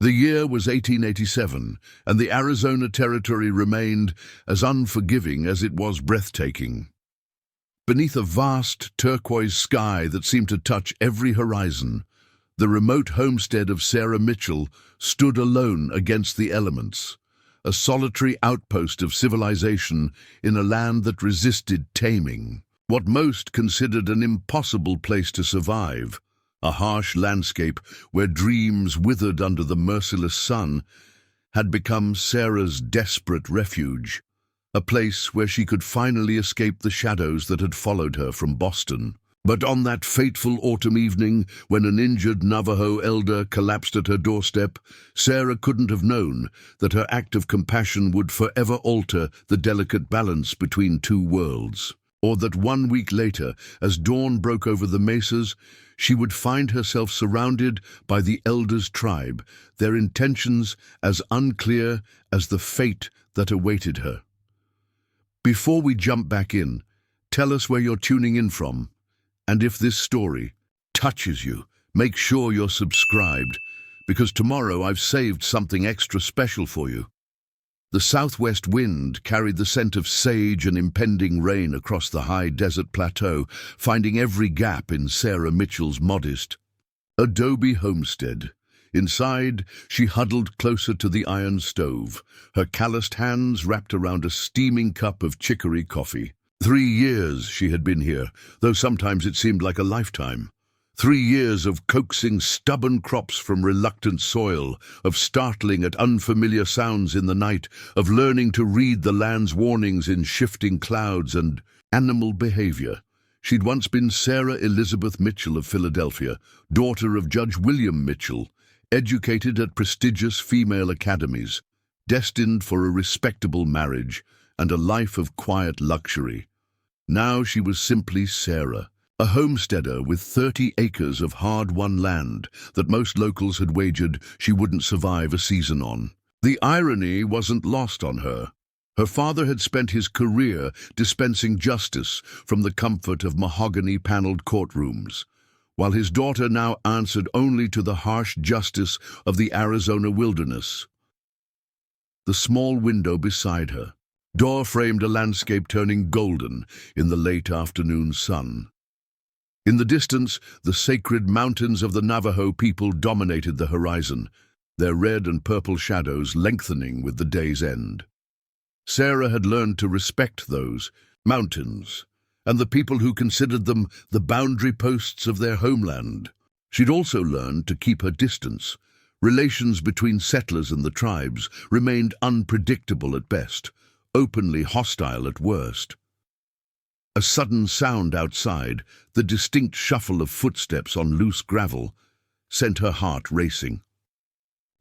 The year was 1887, and the Arizona Territory remained as unforgiving as it was breathtaking. Beneath a vast turquoise sky that seemed to touch every horizon, the remote homestead of Sarah Mitchell stood alone against the elements, a solitary outpost of civilization in a land that resisted taming. What most considered an impossible place to survive, a harsh landscape where dreams withered under the merciless sun, had become Sarah's desperate refuge, a place where she could finally escape the shadows that had followed her from Boston. But on that fateful autumn evening, when an injured Navajo elder collapsed at her doorstep, Sarah couldn't have known that her act of compassion would forever alter the delicate balance between two worlds, or that 1 week later, as dawn broke over the mesas, she would find herself surrounded by the elders' tribe, their intentions as unclear as the fate that awaited her. Before we jump back in, tell us where you're tuning in from. And if this story touches you, make sure you're subscribed, because tomorrow I've saved something extra special for you. The southwest wind carried the scent of sage and impending rain across the high desert plateau, finding every gap in Sarah Mitchell's modest adobe homestead. Inside, she huddled closer to the iron stove, her calloused hands wrapped around a steaming cup of chicory coffee. 3 years she had been here, though sometimes it seemed like a lifetime. 3 years of coaxing stubborn crops from reluctant soil, of startling at unfamiliar sounds in the night, of learning to read the land's warnings in shifting clouds and animal behavior. She'd once been Sarah Elizabeth Mitchell of Philadelphia, daughter of Judge William Mitchell, educated at prestigious female academies, destined for a respectable marriage and a life of quiet luxury. Now she was simply Sarah, a homesteader with 30 acres of hard-won land that most locals had wagered she wouldn't survive a season on. The irony wasn't lost on her. Her father had spent his career dispensing justice from the comfort of mahogany-paneled courtrooms, while his daughter now answered only to the harsh justice of the Arizona wilderness. The small window beside her, door framed a landscape turning golden in the late afternoon sun. In the distance, the sacred mountains of the Navajo people dominated the horizon, their red and purple shadows lengthening with the day's end. Sarah had learned to respect those mountains and the people who considered them the boundary posts of their homeland. She'd also learned to keep her distance. Relations between settlers and the tribes remained unpredictable at best, openly hostile at worst. A sudden sound outside, the distinct shuffle of footsteps on loose gravel, sent her heart racing.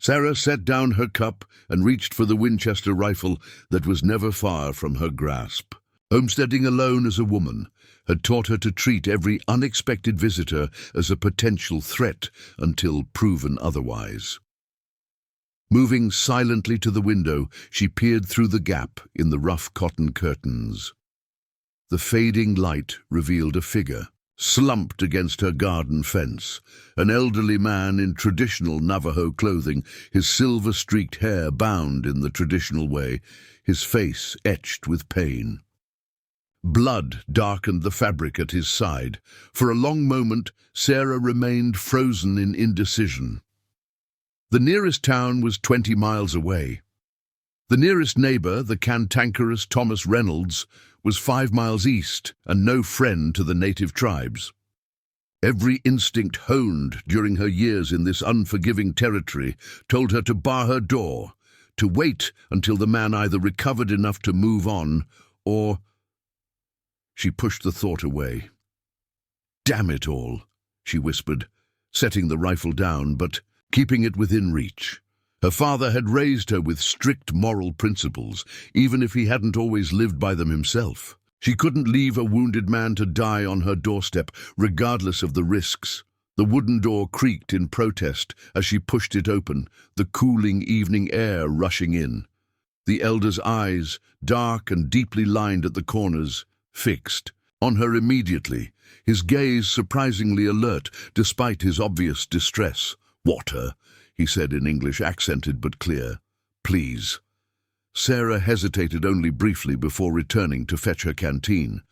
Sarah set down her cup and reached for the Winchester rifle that was never far from her grasp. Homesteading alone as a woman had taught her to treat every unexpected visitor as a potential threat until proven otherwise. Moving silently to the window, she peered through the gap in the rough cotton curtains. The fading light revealed a figure, slumped against her garden fence, an elderly man in traditional Navajo clothing, his silver-streaked hair bound in the traditional way, his face etched with pain. Blood darkened the fabric at his side. For a long moment, Sarah remained frozen in indecision. The nearest town was 20 miles away. The nearest neighbor, the cantankerous Thomas Reynolds, was 5 miles east and no friend to the native tribes. Every instinct honed during her years in this unforgiving territory told her to bar her door, to wait until the man either recovered enough to move on or... She pushed the thought away. "Damn it all," she whispered, setting the rifle down but keeping it within reach. Her father had raised her with strict moral principles, even if he hadn't always lived by them himself. She couldn't leave a wounded man to die on her doorstep, regardless of the risks. The wooden door creaked in protest as she pushed it open, the cooling evening air rushing in. The elder's eyes, dark and deeply lined at the corners, fixed on her immediately, his gaze surprisingly alert despite his obvious distress. "Water," he said in English, accented but clear. Please. Sarah hesitated only briefly before returning to fetch her canteen.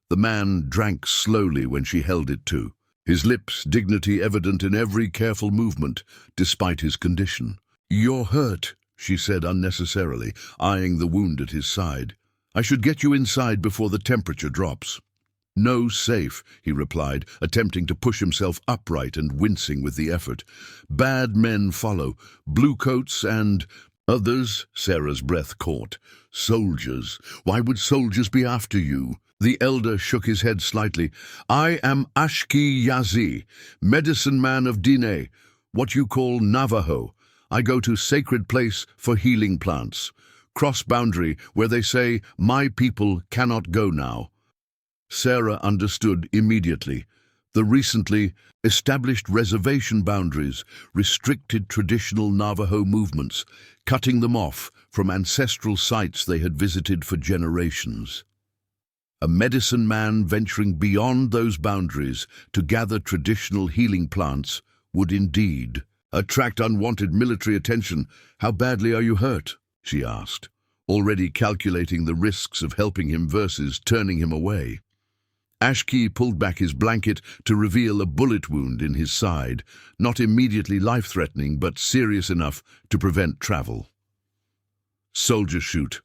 The man drank slowly when she held it to, his lips' dignity evident in every careful movement, despite his condition. "You're hurt," she said unnecessarily, eyeing the wound at his side. "I should get you inside before the temperature drops." "No safe," he replied, attempting to push himself upright and wincing with the effort. "Bad men follow, bluecoats and—" "Others?" Sarah's breath caught. "Soldiers. Why would soldiers be after you?" The elder shook his head slightly. "I am Ashki Yazi, medicine man of Diné, what you call Navajo. I go to sacred place for healing plants. Cross boundary where they say, my people cannot go now." Sarah understood immediately. The recently established reservation boundaries restricted traditional Navajo movements, cutting them off from ancestral sites they had visited for generations. A medicine man venturing beyond those boundaries to gather traditional healing plants would indeed attract unwanted military attention. "How badly are you hurt?" she asked, already calculating the risks of helping him versus turning him away. Ashki pulled back his blanket to reveal a bullet wound in his side, not immediately life-threatening but serious enough to prevent travel. "Soldier shoot.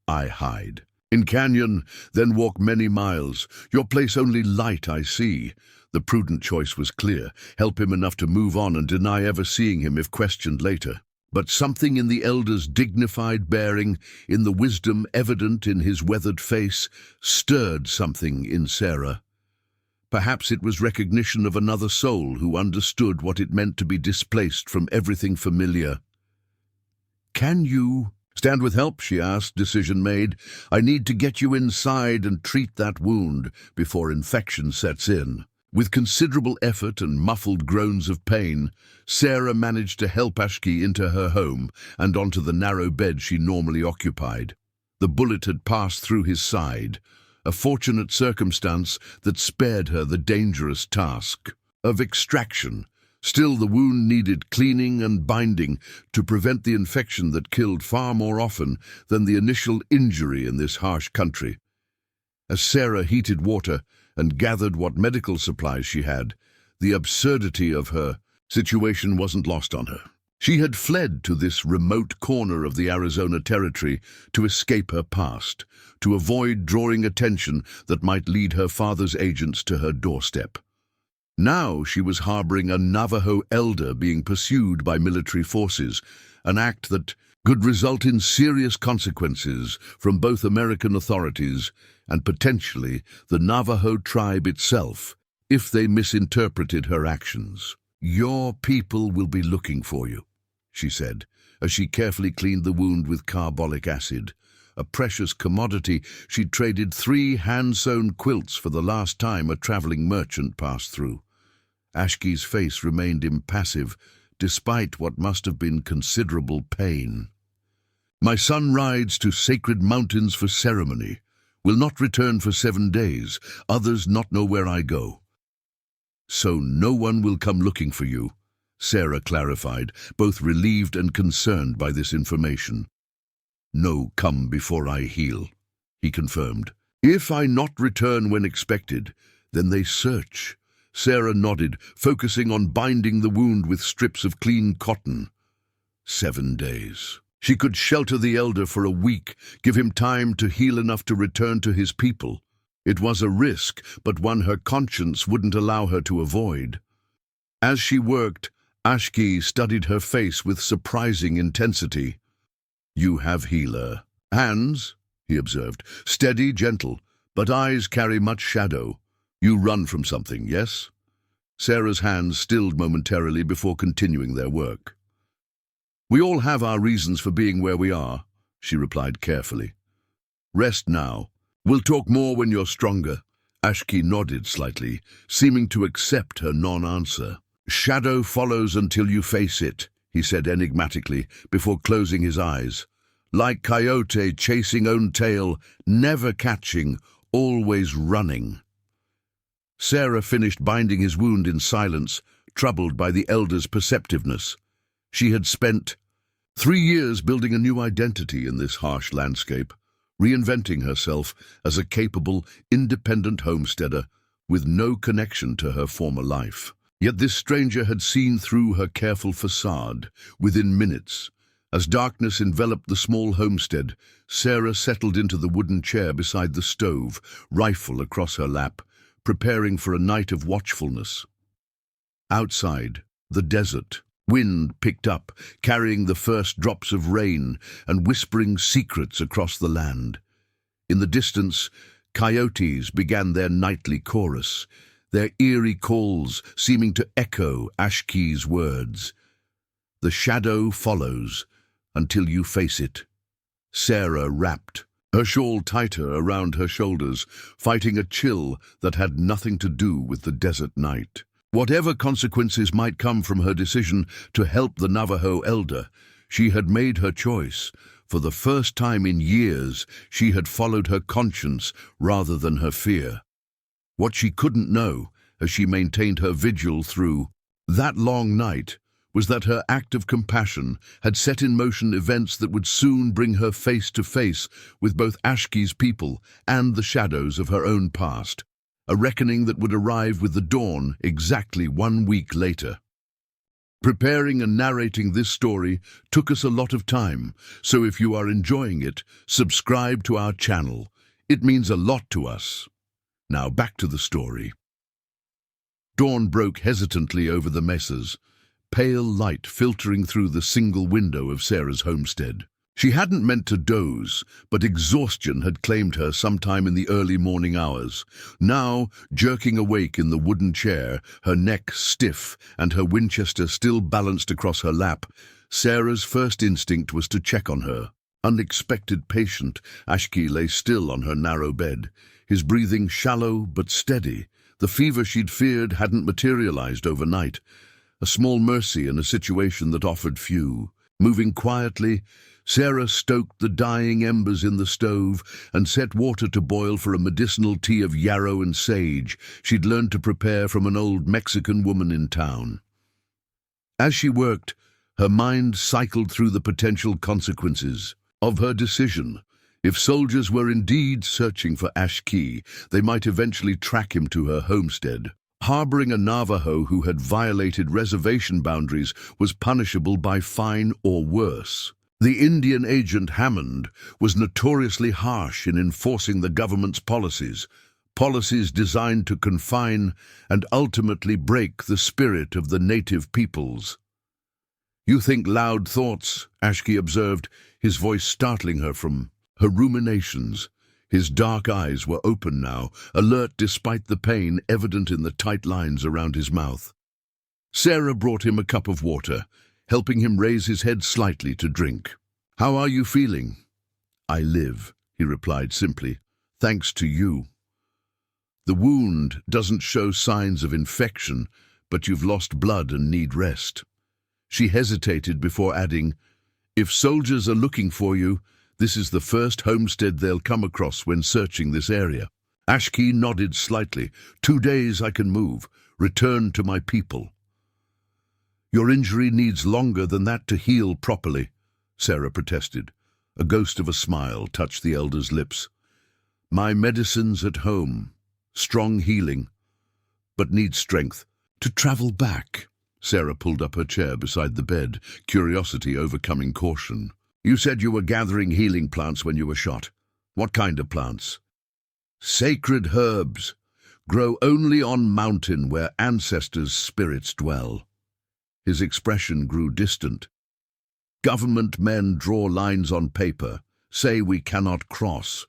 I hide. In canyon, then walk many miles. Your place only light I see." The prudent choice was clear. Help him enough to move on and deny ever seeing him if questioned later. But something in the elder's dignified bearing, in the wisdom evident in his weathered face, stirred something in Sarah. Perhaps it was recognition of another soul who understood what it meant to be displaced from everything familiar. "Can you stand with help?" she asked, decision made. "I need to get you inside and treat that wound before infection sets in." With considerable effort and muffled groans of pain, Sarah managed to help Ashki into her home and onto the narrow bed she normally occupied. The bullet had passed through his side, a fortunate circumstance that spared her the dangerous task of extraction. Still, the wound needed cleaning and binding to prevent the infection that killed far more often than the initial injury in this harsh country. As Sarah heated water and gathered what medical supplies she had, the absurdity of her situation wasn't lost on her. She had fled to this remote corner of the Arizona Territory to escape her past, to avoid drawing attention that might lead her father's agents to her doorstep. Now she was harboring a Navajo elder being pursued by military forces, an act that could result in serious consequences from both American authorities and potentially the Navajo tribe itself if they misinterpreted her actions. "Your people will be looking for you," she said, as she carefully cleaned the wound with carbolic acid, a precious commodity she'd traded 3 hand-sewn quilts for the last time a traveling merchant passed through. Ashki's face remained impassive, despite what must have been considerable pain. "My son rides to sacred mountains for ceremony, will not return for 7 days, others not know where I go." "So no one will come looking for you," Sarah clarified, both relieved and concerned by this information. "No come before I heal," he confirmed. "If I not return when expected, then they search." Sarah nodded, focusing on binding the wound with strips of clean cotton. 7 days. She could shelter the elder for a week, give him time to heal enough to return to his people. It was a risk, but one her conscience wouldn't allow her to avoid. As she worked, Ashki studied her face with surprising intensity. "You have healer. Hands," he observed, "steady, gentle, but eyes carry much shadow. You run from something, yes?" Sarah's hands stilled momentarily before continuing their work. "We all have our reasons for being where we are," she replied carefully. "Rest now. We'll talk more when you're stronger." Ashki nodded slightly, seeming to accept her non-answer. "Shadow follows until you face it," he said enigmatically before closing his eyes. "Like coyote chasing own tail, never catching, always running." Sarah finished binding his wound in silence, troubled by the elder's perceptiveness. She had spent 3 years building a new identity in this harsh landscape, reinventing herself as a capable, independent homesteader with no connection to her former life. Yet this stranger had seen through her careful facade. Within minutes, as darkness enveloped the small homestead, Sarah settled into the wooden chair beside the stove, rifle across her lap, preparing for a night of watchfulness. Outside, the desert. Wind picked up, carrying the first drops of rain and whispering secrets across the land. In the distance, coyotes began their nightly chorus, their eerie calls seeming to echo Ashki's words. The shadow follows until you face it. Sarah rapped, her shawl tighter around her shoulders, fighting a chill that had nothing to do with the desert night. Whatever consequences might come from her decision to help the Navajo elder, she had made her choice. For the first time in years, she had followed her conscience rather than her fear. What she couldn't know, as she maintained her vigil through that long night, was that her act of compassion had set in motion events that would soon bring her face to face with both Ashki's people and the shadows of her own past. A reckoning that would arrive with the dawn exactly 1 week later. Preparing and narrating this story took us a lot of time, so if you are enjoying it, subscribe to our channel. It means a lot to us. Now back to the story. Dawn broke hesitantly over the mesas, pale light filtering through the single window of Sarah's homestead. She hadn't meant to doze, but exhaustion had claimed her sometime in the early morning hours. Now, jerking awake in the wooden chair, her neck stiff and her Winchester still balanced across her lap, Sarah's first instinct was to check on her. Unexpected patient, Ashki lay still on her narrow bed, his breathing shallow but steady. The fever she'd feared hadn't materialized overnight. A small mercy in a situation that offered few. Moving quietly, Sarah stoked the dying embers in the stove and set water to boil for a medicinal tea of yarrow and sage she'd learned to prepare from an old Mexican woman in town. As she worked, her mind cycled through the potential consequences of her decision. If soldiers were indeed searching for Ashki, they might eventually track him to her homestead. Harboring a Navajo who had violated reservation boundaries was punishable by fine or worse. The Indian agent Hammond was notoriously harsh in enforcing the government's policies designed to confine and ultimately break the spirit of the native peoples. "You think loud thoughts," Ashki observed, his voice startling her from her ruminations. His dark eyes were open now, alert despite the pain evident in the tight lines around his mouth. Sarah brought him a cup of water, helping him raise his head slightly to drink. "How are you feeling?" "I live," he replied simply, "thanks to you. The wound doesn't show signs of infection, but you've lost blood and need rest." She hesitated before adding, "If soldiers are looking for you, this is the first homestead they'll come across when searching this area." Ashki nodded slightly. 2 days I can move, return to my people." "Your injury needs longer than that to heal properly," Sarah protested. A ghost of a smile touched the elder's lips. "My medicine's at home, strong healing, but need strength to travel back." Sarah pulled up her chair beside the bed, curiosity overcoming caution. "You said you were gathering healing plants when you were shot. What kind of plants?" "Sacred herbs, grow only on mountain where ancestors' spirits dwell." His expression grew distant. "Government men draw lines on paper, say we cannot cross.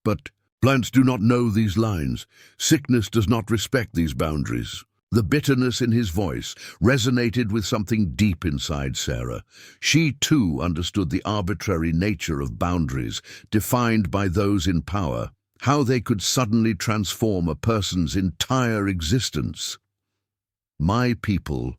But plants do not know these lines. Sickness does not respect these boundaries." The bitterness in his voice resonated with something deep inside Sarah. She too understood the arbitrary nature of boundaries, defined by those in power, how they could suddenly transform a person's entire existence. "My people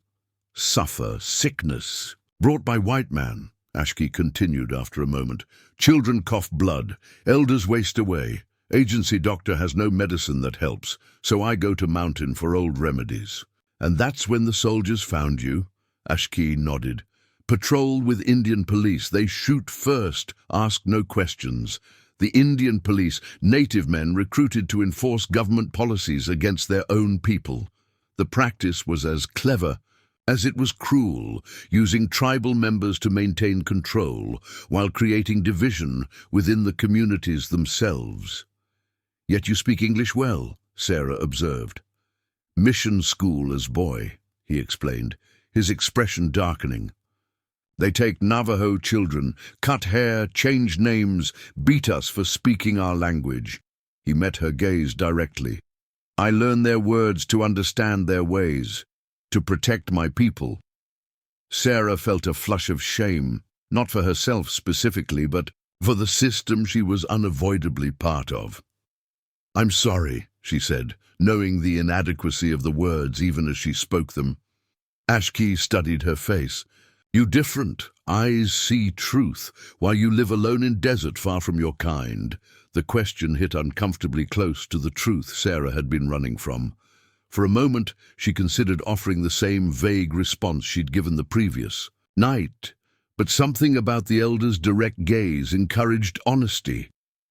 suffer sickness brought by white man," Ashki continued after a moment. "Children cough blood, elders waste away. Agency doctor has no medicine that helps, so I go to mountain for old remedies." "And that's when the soldiers found you?" Ashki nodded. Patrol with Indian police. They shoot first, ask no questions. The Indian police, native men recruited to enforce government policies against their own people. The practice was as clever as it was cruel, using tribal members to maintain control while creating division within the communities themselves. "Yet you speak English well," Sarah observed. "Mission school as boy," he explained, his expression darkening. "They take Navajo children, cut hair, change names, beat us for speaking our language." He met her gaze directly. "I learn their words to understand their ways, to protect my people." Sarah felt a flush of shame, not for herself specifically, but for the system she was unavoidably part of. "I'm sorry," she said, knowing the inadequacy of the words even as she spoke them. Ashki studied her face. "You different. Eyes see truth, while you live alone in desert far from your kind." The question hit uncomfortably close to the truth Sarah had been running from. For a moment, she considered offering the same vague response she'd given the previous night, but something about the elder's direct gaze encouraged honesty.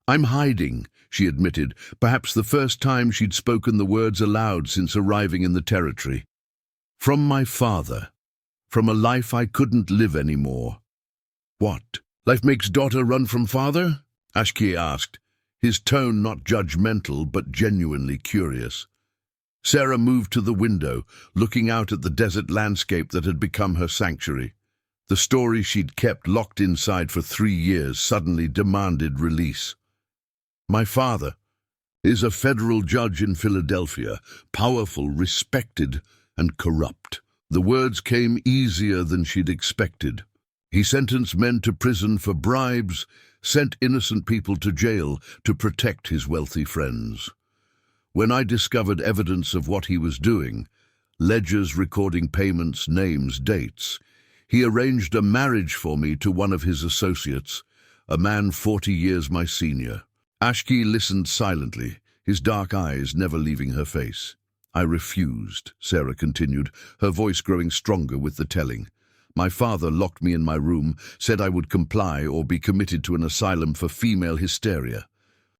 "I'm hiding," she admitted, perhaps the first time she'd spoken the words aloud since arriving in the territory. "From my father. From a life I couldn't live anymore." "What? Life makes daughter run from father?" Ashki asked, his tone not judgmental but genuinely curious. Sarah moved to the window, looking out at the desert landscape that had become her sanctuary. The story she'd kept locked inside for 3 years suddenly demanded release. "My father is a federal judge in Philadelphia, powerful, respected, and corrupt." The words came easier than she'd expected. "He sentenced men to prison for bribes, sent innocent people to jail to protect his wealthy friends. When I discovered evidence of what he was doing, ledgers recording payments, names, dates, he arranged a marriage for me to one of his associates, a man 40 years my senior." Ashki listened silently, his dark eyes never leaving her face. "I refused," Sarah continued, her voice growing stronger with the telling. "My father locked me in my room, said I would comply or be committed to an asylum for female hysteria.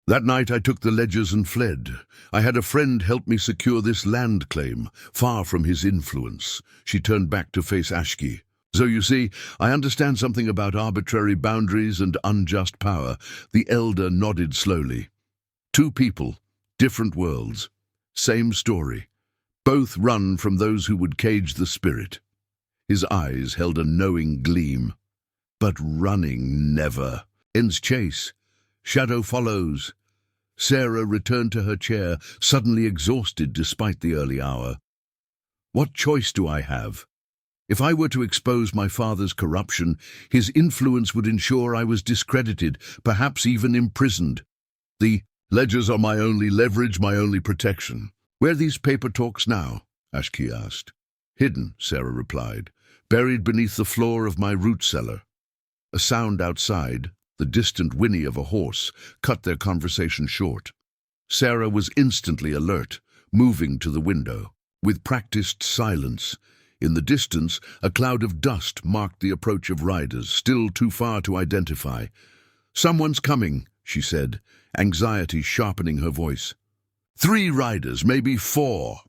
That night I took the ledgers and fled. I had a friend help me secure this land claim, far from his influence." She turned back to face Ashki. "So you see, I understand something about arbitrary boundaries and unjust power." The elder nodded slowly. "Two people, different worlds, same story. Both run from those who would cage the spirit." His eyes held a knowing gleam. "But running never ends chase. Shadow follows." Sarah returned to her chair, suddenly exhausted despite the early hour. "What choice do I have? If I were to expose my father's corruption, his influence would ensure I was discredited, perhaps even imprisoned. The ledgers are my only leverage, my only protection." "Where are these paper talks now?" Ashki asked. "Hidden," Sarah replied, "buried beneath the floor of my root cellar." A sound outside, the distant whinny of a horse, cut their conversation short. Sarah was instantly alert, moving to the window. With practiced silence, in the distance, a cloud of dust marked the approach of riders, still too far to identify. "Someone's coming," she said, anxiety sharpening her voice. "3 riders, maybe 4.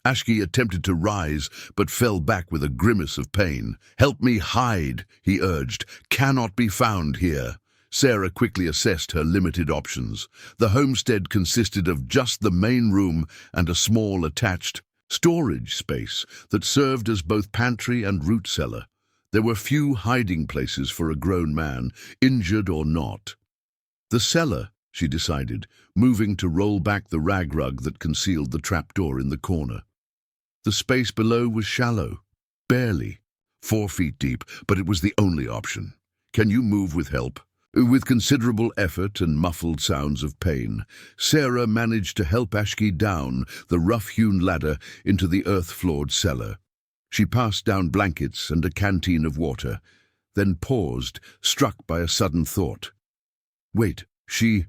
Ashki attempted to rise, but fell back with a grimace of pain. "Help me hide," he urged. "Cannot be found here." Sarah quickly assessed her limited options. The homestead consisted of just the main room and a small attached storage space that served as both pantry and root cellar. There were few hiding places for a grown man, injured or not. "The cellar," she decided, moving to roll back the rag rug that concealed the trapdoor in the corner. The space below was shallow, barely 4 feet deep, but it was the only option. "Can you move with help?" With considerable effort and muffled sounds of pain, Sarah managed to help Ashki down the rough-hewn ladder into the earth-floored cellar. She passed down blankets and a canteen of water, then paused, struck by a sudden thought. "Wait," she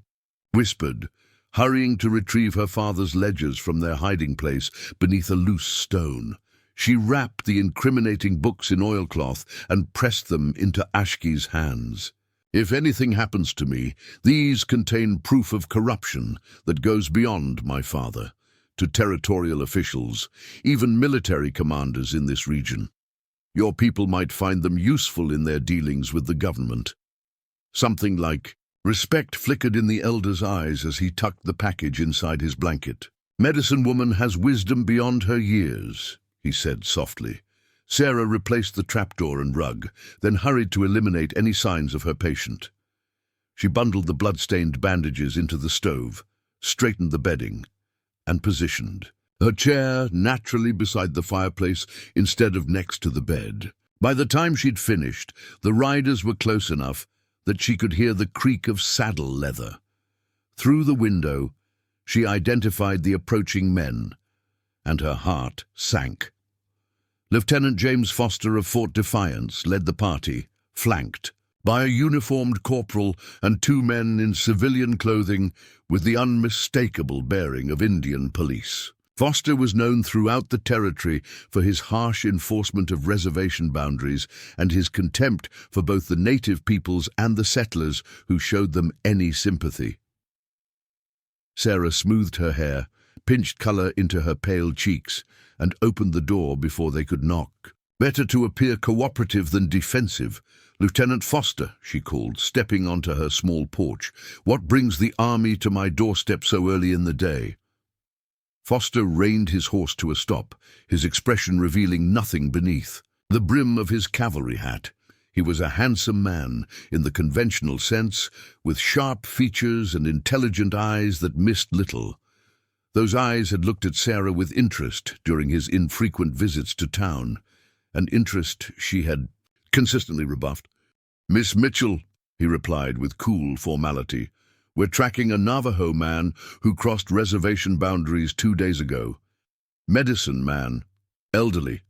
whispered, hurrying to retrieve her father's ledgers from their hiding place beneath a loose stone. She wrapped the incriminating books in oilcloth and pressed them into Ashki's hands. "If anything happens to me, these contain proof of corruption that goes beyond my father, to territorial officials, even military commanders in this region. Your people might find them useful in their dealings with the government." Something like respect flickered in the elder's eyes as he tucked the package inside his blanket. "Medicine woman has wisdom beyond her years," he said softly. Sarah replaced the trapdoor and rug, then hurried to eliminate any signs of her patient. She bundled the blood-stained bandages into the stove, straightened the bedding, and positioned her chair naturally beside the fireplace instead of next to the bed. By the time she'd finished, the riders were close enough that she could hear the creak of saddle leather. Through the window, she identified the approaching men, and her heart sank. Lieutenant James Foster of Fort Defiance led the party, flanked by a uniformed corporal and two men in civilian clothing with the unmistakable bearing of Indian police. Foster was known throughout the territory for his harsh enforcement of reservation boundaries and his contempt for both the native peoples and the settlers who showed them any sympathy. Sarah smoothed her hair, pinched color into her pale cheeks, and opened the door before they could knock. "Better to appear cooperative than defensive. Lieutenant Foster," she called, stepping onto her small porch. "What brings the army to my doorstep so early in the day?" Foster reined his horse to a stop, his expression revealing nothing beneath. The brim of his cavalry hat. He was a handsome man, in the conventional sense, with sharp features and intelligent eyes that missed little. Those eyes had looked at Sarah with interest during his infrequent visits to town, an interest she had consistently rebuffed. "Miss Mitchell," he replied with cool formality, "we're tracking a Navajo man who crossed reservation boundaries 2 days ago. Medicine man, elderly.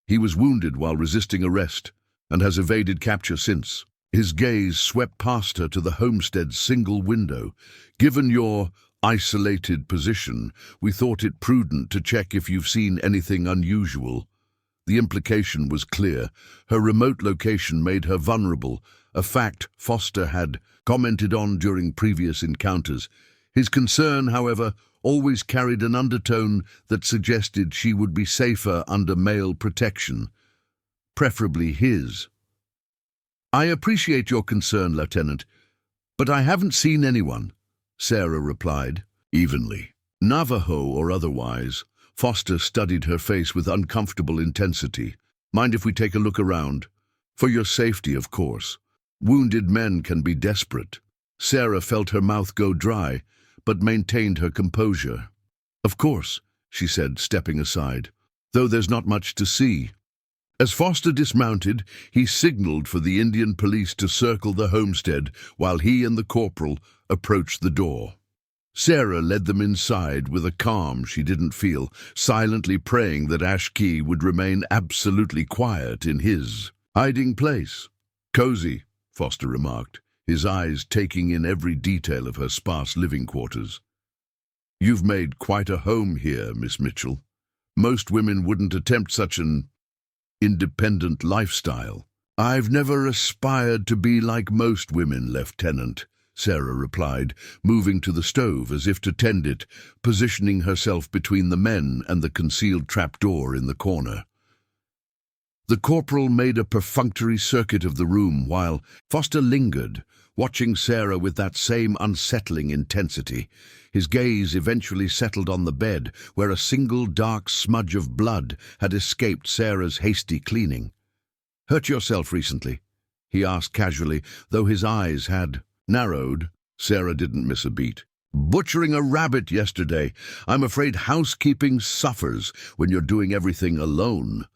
He was wounded while resisting arrest and has evaded capture since." His gaze swept past her to the homestead's single window. "Given your isolated position, we thought it prudent to check if you've seen anything unusual." The implication was clear. Her remote location made her vulnerable, a fact Foster had commented on during previous encounters. His concern, however, always carried an undertone that suggested she would be safer under male protection, preferably his. "I appreciate your concern, Lieutenant, but I haven't seen anyone," Sarah replied, evenly. Navajo or otherwise, Foster studied her face with uncomfortable intensity. "Mind if we take a look around? For your safety, of course. Wounded men can be desperate." Sarah felt her mouth go dry, but maintained her composure. "Of course," she said, stepping aside, "though there's not much to see." As Foster dismounted, he signaled for the Indian police to circle the homestead while he and the corporal approached the door. Sarah led them inside with a calm she didn't feel, silently praying that Ashki would remain absolutely quiet in his hiding place. "Cozy," Foster remarked, his eyes taking in every detail of her sparse living quarters. "You've made quite a home here, Miss Mitchell. Most women wouldn't attempt such an independent lifestyle." "I've never aspired to be like most women, Lieutenant," Sarah replied, moving to the stove as if to tend it, positioning herself between the men and the concealed trapdoor in the corner. The corporal made a perfunctory circuit of the room while Foster lingered, watching Sarah with that same unsettling intensity. His gaze eventually settled on the bed, where a single dark smudge of blood had escaped Sarah's hasty cleaning. "Hurt yourself recently?" he asked casually, though his eyes had narrowed. Sarah didn't miss a beat. "Butchering a rabbit yesterday. I'm afraid housekeeping suffers when you're doing everything alone."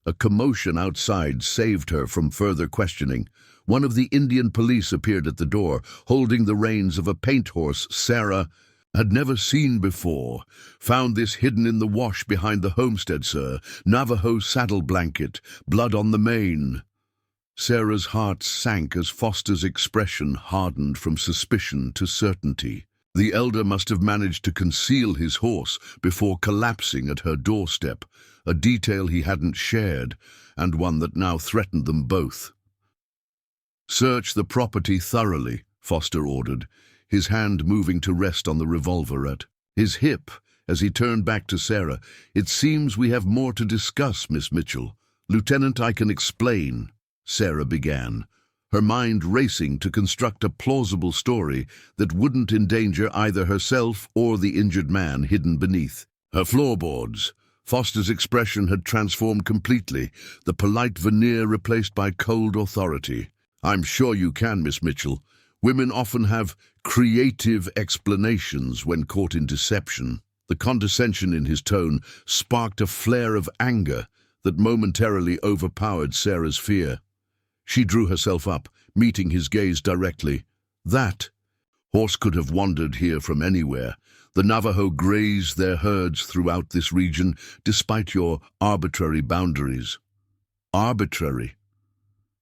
A commotion outside saved her from further questioning. One of the Indian police appeared at the door, holding the reins of a paint horse Sarah had never seen before. "Found this hidden in the wash behind the homestead, sir. Navajo saddle blanket, blood on the mane." Sarah's heart sank as Foster's expression hardened from suspicion to certainty. The elder must have managed to conceal his horse before collapsing at her doorstep, a detail he hadn't shared, and one that now threatened them both. "Search the property thoroughly," Foster ordered, his hand moving to rest on the revolver at his hip as he turned back to Sarah. "It seems we have more to discuss, Miss Mitchell." "Lieutenant, I can explain," Sarah began, her mind racing to construct a plausible story that wouldn't endanger either herself or the injured man hidden beneath her floorboards. Foster's expression had transformed completely, the polite veneer replaced by cold authority. "I'm sure you can, Miss Mitchell. Women often have creative explanations when caught in deception." The condescension in his tone sparked a flare of anger that momentarily overpowered Sarah's fear. She drew herself up, meeting his gaze directly. "That horse could have wandered here from anywhere. The Navajo graze their herds throughout this region, despite your arbitrary boundaries." "Arbitrary?"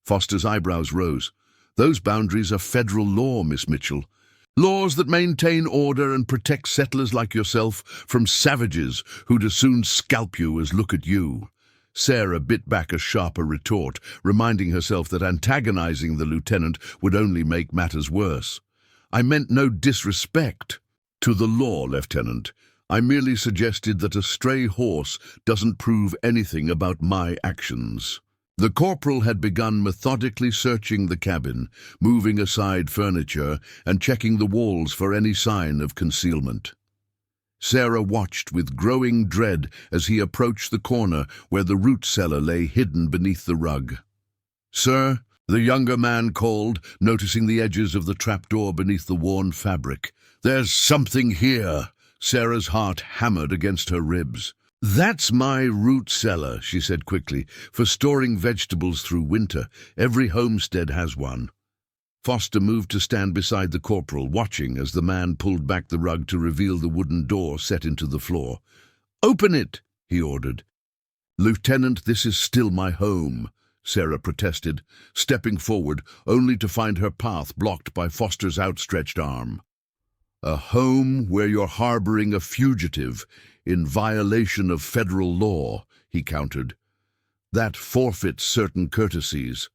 Foster's eyebrows rose. "Those boundaries are federal law, Miss Mitchell. Laws that maintain order and protect settlers like yourself from savages who'd as soon scalp you as look at you." Sarah bit back a sharper retort, reminding herself that antagonizing the lieutenant would only make matters worse. "I meant no disrespect to the law, Lieutenant. I merely suggested that a stray horse doesn't prove anything about my actions." The corporal had begun methodically searching the cabin, moving aside furniture and checking the walls for any sign of concealment. Sarah watched with growing dread as he approached the corner where the root cellar lay hidden beneath the rug. "Sir," the younger man called, noticing the edges of the trapdoor beneath the worn fabric. "There's something here." Sarah's heart hammered against her ribs. "That's my root cellar," she said quickly, "for storing vegetables through winter. Every homestead has one." Foster moved to stand beside the corporal, watching as the man pulled back the rug to reveal the wooden door set into the floor. "Open it," he ordered. "Lieutenant, this is still my home," Sarah protested, stepping forward only to find her path blocked by Foster's outstretched arm. "A home where you're harboring a fugitive in violation of federal law," he countered. "That forfeits certain courtesies."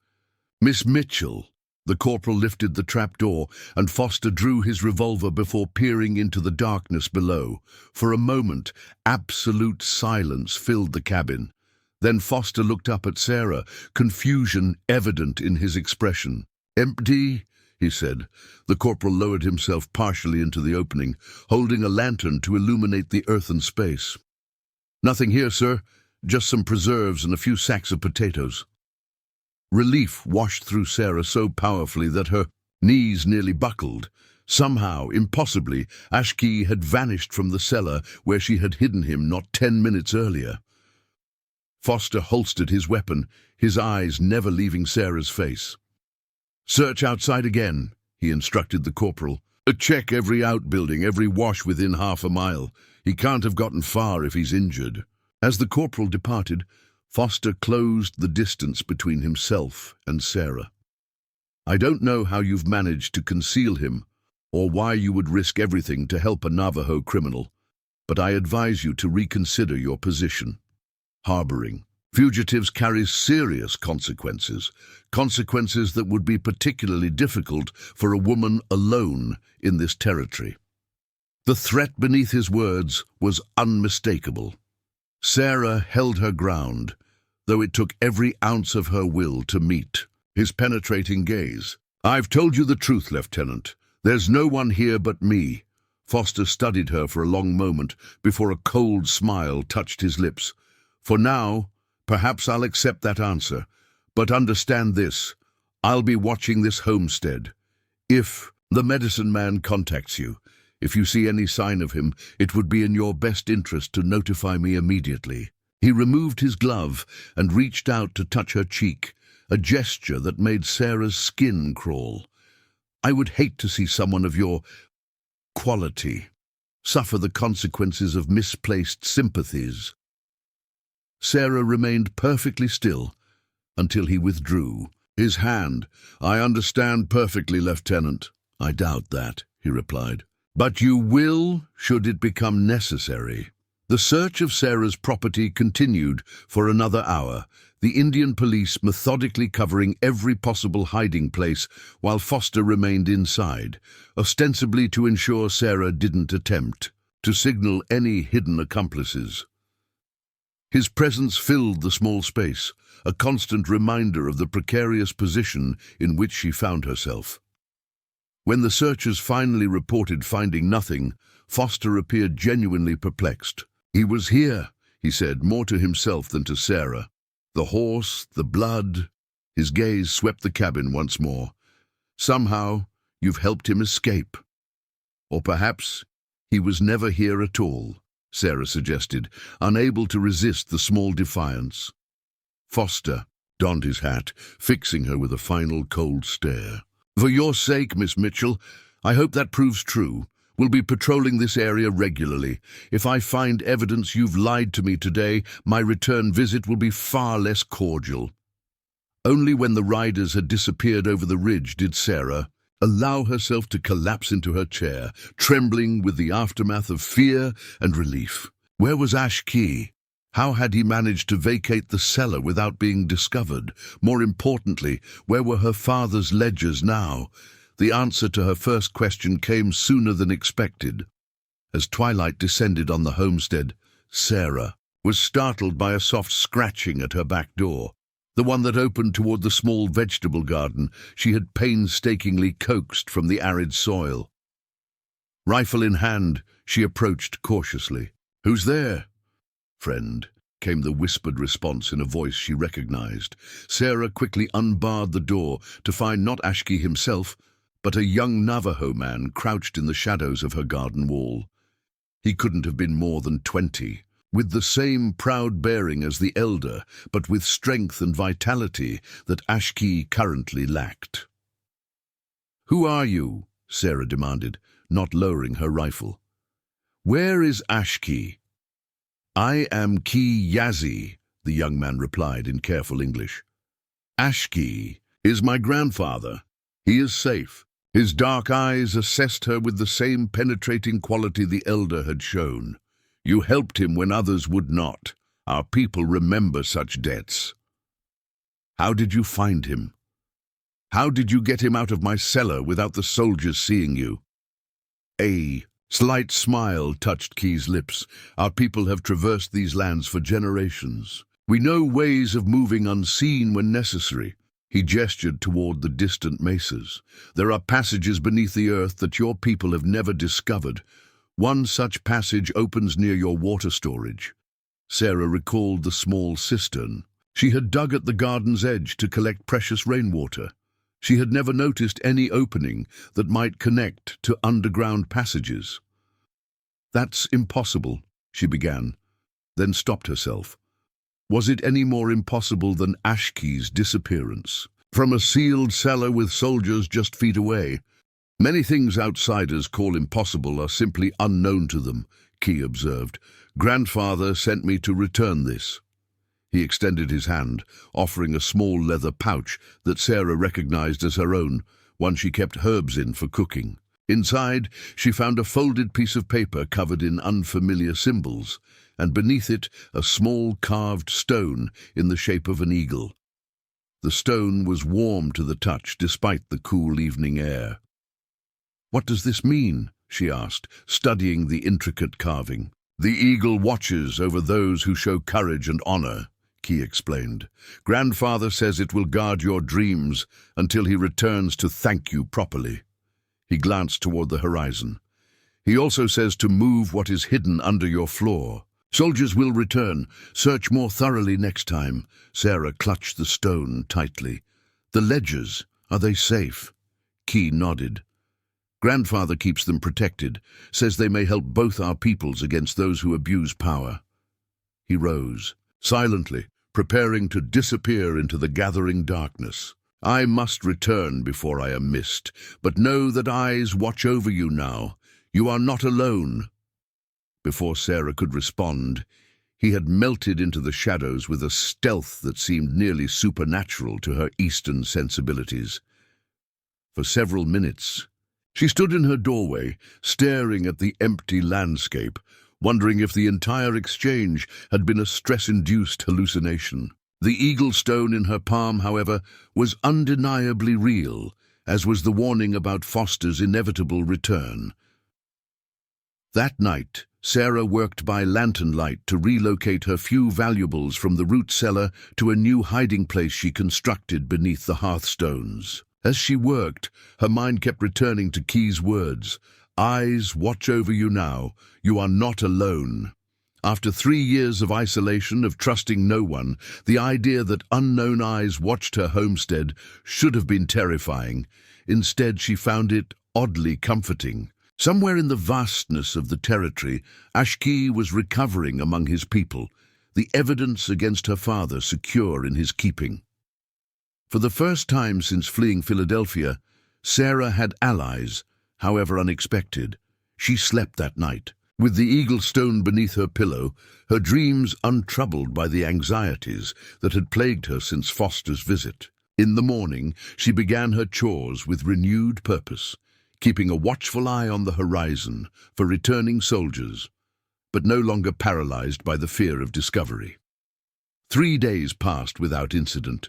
"Miss Mitchell." The corporal lifted the trapdoor, and Foster drew his revolver before peering into the darkness below. For a moment, absolute silence filled the cabin. Then Foster looked up at Sarah, confusion evident in his expression. "Empty," he said. The corporal lowered himself partially into the opening, holding a lantern to illuminate the earthen space. "Nothing here, sir. Just some preserves and a few sacks of potatoes." Relief washed through Sarah so powerfully that her knees nearly buckled. Somehow, impossibly, Ashki had vanished from the cellar where she had hidden him not 10 minutes earlier. Foster holstered his weapon, his eyes never leaving Sarah's face. "Search outside again," he instructed the corporal. "Check every outbuilding, every wash within half a mile. He can't have gotten far if he's injured." As the corporal departed, Foster closed the distance between himself and Sarah. "I don't know how you've managed to conceal him, or why you would risk everything to help a Navajo criminal, but I advise you to reconsider your position. Harboring fugitives carries serious consequences, consequences that would be particularly difficult for a woman alone in this territory." The threat beneath his words was unmistakable. Sarah held her ground, though it took every ounce of her will to meet his penetrating gaze. "I've told you the truth, Lieutenant. There's no one here but me." Foster studied her for a long moment before a cold smile touched his lips. "For now, perhaps I'll accept that answer, but understand this. I'll be watching this homestead. If the medicine man contacts you, if you see any sign of him, it would be in your best interest to notify me immediately." He removed his glove and reached out to touch her cheek, a gesture that made Sarah's skin crawl. "I would hate to see someone of your quality suffer the consequences of misplaced sympathies." Sarah remained perfectly still until he withdrew his hand. "I understand perfectly, Lieutenant." "I doubt that," he replied. But you will, should it become necessary. The search of Sarah's property continued for another hour, the Indian police methodically covering every possible hiding place while Foster remained inside, ostensibly to ensure Sarah didn't attempt to signal any hidden accomplices. His presence filled the small space, a constant reminder of the precarious position in which she found herself. When the searchers finally reported finding nothing, Foster appeared genuinely perplexed. "He was here," he said, more to himself than to Sarah. "The horse, the blood." His gaze swept the cabin once more. "Somehow, you've helped him escape. Or perhaps he was never here at all," Sarah suggested, unable to resist the small defiance. Foster donned his hat, fixing her with a final cold stare. "For your sake, Miss Mitchell, I hope that proves true. We'll be patrolling this area regularly. If I find evidence you've lied to me today, my return visit will be far less cordial." Only when the riders had disappeared over the ridge did Sarah allow herself to collapse into her chair, trembling with the aftermath of fear and relief. Where was Ash Key? How had he managed to vacate the cellar without being discovered? More importantly, where were her father's ledgers now? The answer to her first question came sooner than expected. As twilight descended on the homestead, Sarah was startled by a soft scratching at her back door, the one that opened toward the small vegetable garden she had painstakingly coaxed from the arid soil. Rifle in hand, she approached cautiously. "Who's there?" "Friend," came the whispered response in a voice she recognized. Sarah quickly unbarred the door to find not Ashki himself, but a young Navajo man crouched in the shadows of her garden wall. He couldn't have been more than 20, with the same proud bearing as the elder, but with strength and vitality that Ashki currently lacked. "Who are you?" Sarah demanded, not lowering her rifle. "Where is Ashki?" "I am Ki Yazi," the young man replied in careful English. "Ashki is my grandfather. He is safe." His dark eyes assessed her with the same penetrating quality the elder had shown. "You helped him when others would not. Our people remember such debts." "How did you find him? How did you get him out of my cellar without the soldiers seeing you?" A slight smile touched Key's lips. "Our people have traversed these lands for generations. We know ways of moving unseen when necessary." He gestured toward the distant mesas. "There are passages beneath the earth that your people have never discovered. One such passage opens near your water storage." Sarah recalled the small cistern she had dug at the garden's edge to collect precious rainwater. She had never noticed any opening that might connect to underground passages. "That's impossible," she began, then stopped herself. Was it any more impossible than Ashki's disappearance from a sealed cellar with soldiers just feet away? "Many things outsiders call impossible are simply unknown to them," Key observed. "Grandfather sent me to return this." He extended his hand, offering a small leather pouch that Sarah recognized as her own, one she kept herbs in for cooking. Inside, she found a folded piece of paper covered in unfamiliar symbols, and beneath it a small carved stone in the shape of an eagle. The stone was warm to the touch despite the cool evening air. "What does this mean?" she asked, studying the intricate carving. "The eagle watches over those who show courage and honor," Key explained. "Grandfather says it will guard your dreams until he returns to thank you properly." He glanced toward the horizon. "He also says to move what is hidden under your floor. Soldiers will return. Search more thoroughly next time." Sarah clutched the stone tightly. "The ledgers, are they safe?" Key nodded. "Grandfather keeps them protected, says they may help both our peoples against those who abuse power." He rose, silently, preparing to disappear into the gathering darkness. "I must return before I am missed, but know that eyes watch over you now. You are not alone." Before Sarah could respond, he had melted into the shadows with a stealth that seemed nearly supernatural to her Eastern sensibilities. For several minutes, She stood in her doorway, staring at the empty landscape, wondering if the entire exchange had been a stress-induced hallucination. The eagle stone in her palm, however, was undeniably real, as was the warning about Foster's inevitable return. That night, Sarah worked by lantern light to relocate her few valuables from the root cellar to a new hiding place she constructed beneath the hearthstones. As she worked, her mind kept returning to Key's words, "Eyes watch over you now. You are not alone." After 3 years of isolation, of trusting no one, the idea that unknown eyes watched her homestead should have been terrifying. Instead, she found it oddly comforting. Somewhere in the vastness of the territory, Ashki was recovering among his people, the evidence against her father secure in his keeping. For the first time since fleeing Philadelphia, Sarah had allies, however unexpected. She slept that night, with the eagle stone beneath her pillow, her dreams untroubled by the anxieties that had plagued her since Foster's visit. In the morning, she began her chores with renewed purpose, keeping a watchful eye on the horizon for returning soldiers, but no longer paralyzed by the fear of discovery. 3 days passed without incident.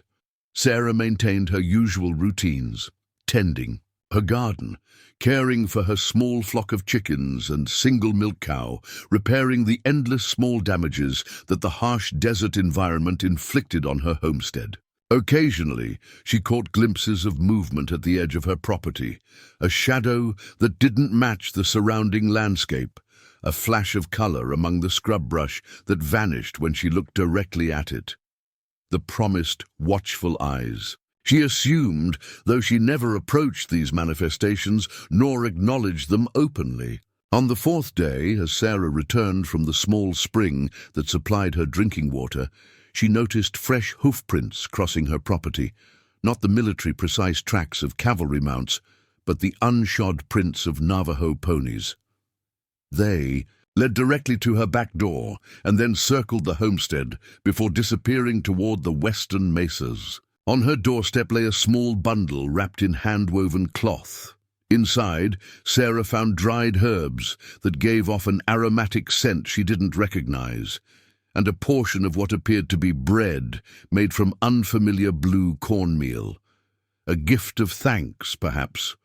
Sarah maintained her usual routines, tending her garden, caring for her small flock of chickens and single milk cow, repairing the endless small damages that the harsh desert environment inflicted on her homestead. Occasionally, she caught glimpses of movement at the edge of her property, a shadow that didn't match the surrounding landscape, a flash of color among the scrub brush that vanished when she looked directly at it. The promised watchful eyes. She assumed, though she never approached these manifestations nor acknowledged them openly. On the 4th day, as Sarah returned from the small spring that supplied her drinking water, she noticed fresh hoofprints crossing her property, not the military-precise tracks of cavalry mounts, but the unshod prints of Navajo ponies. They led directly to her back door and then circled the homestead before disappearing toward the western mesas. On her doorstep lay a small bundle wrapped in hand-woven cloth. Inside, Sarah found dried herbs that gave off an aromatic scent she didn't recognize, and a portion of what appeared to be bread made from unfamiliar blue cornmeal. A gift of thanks, perhaps,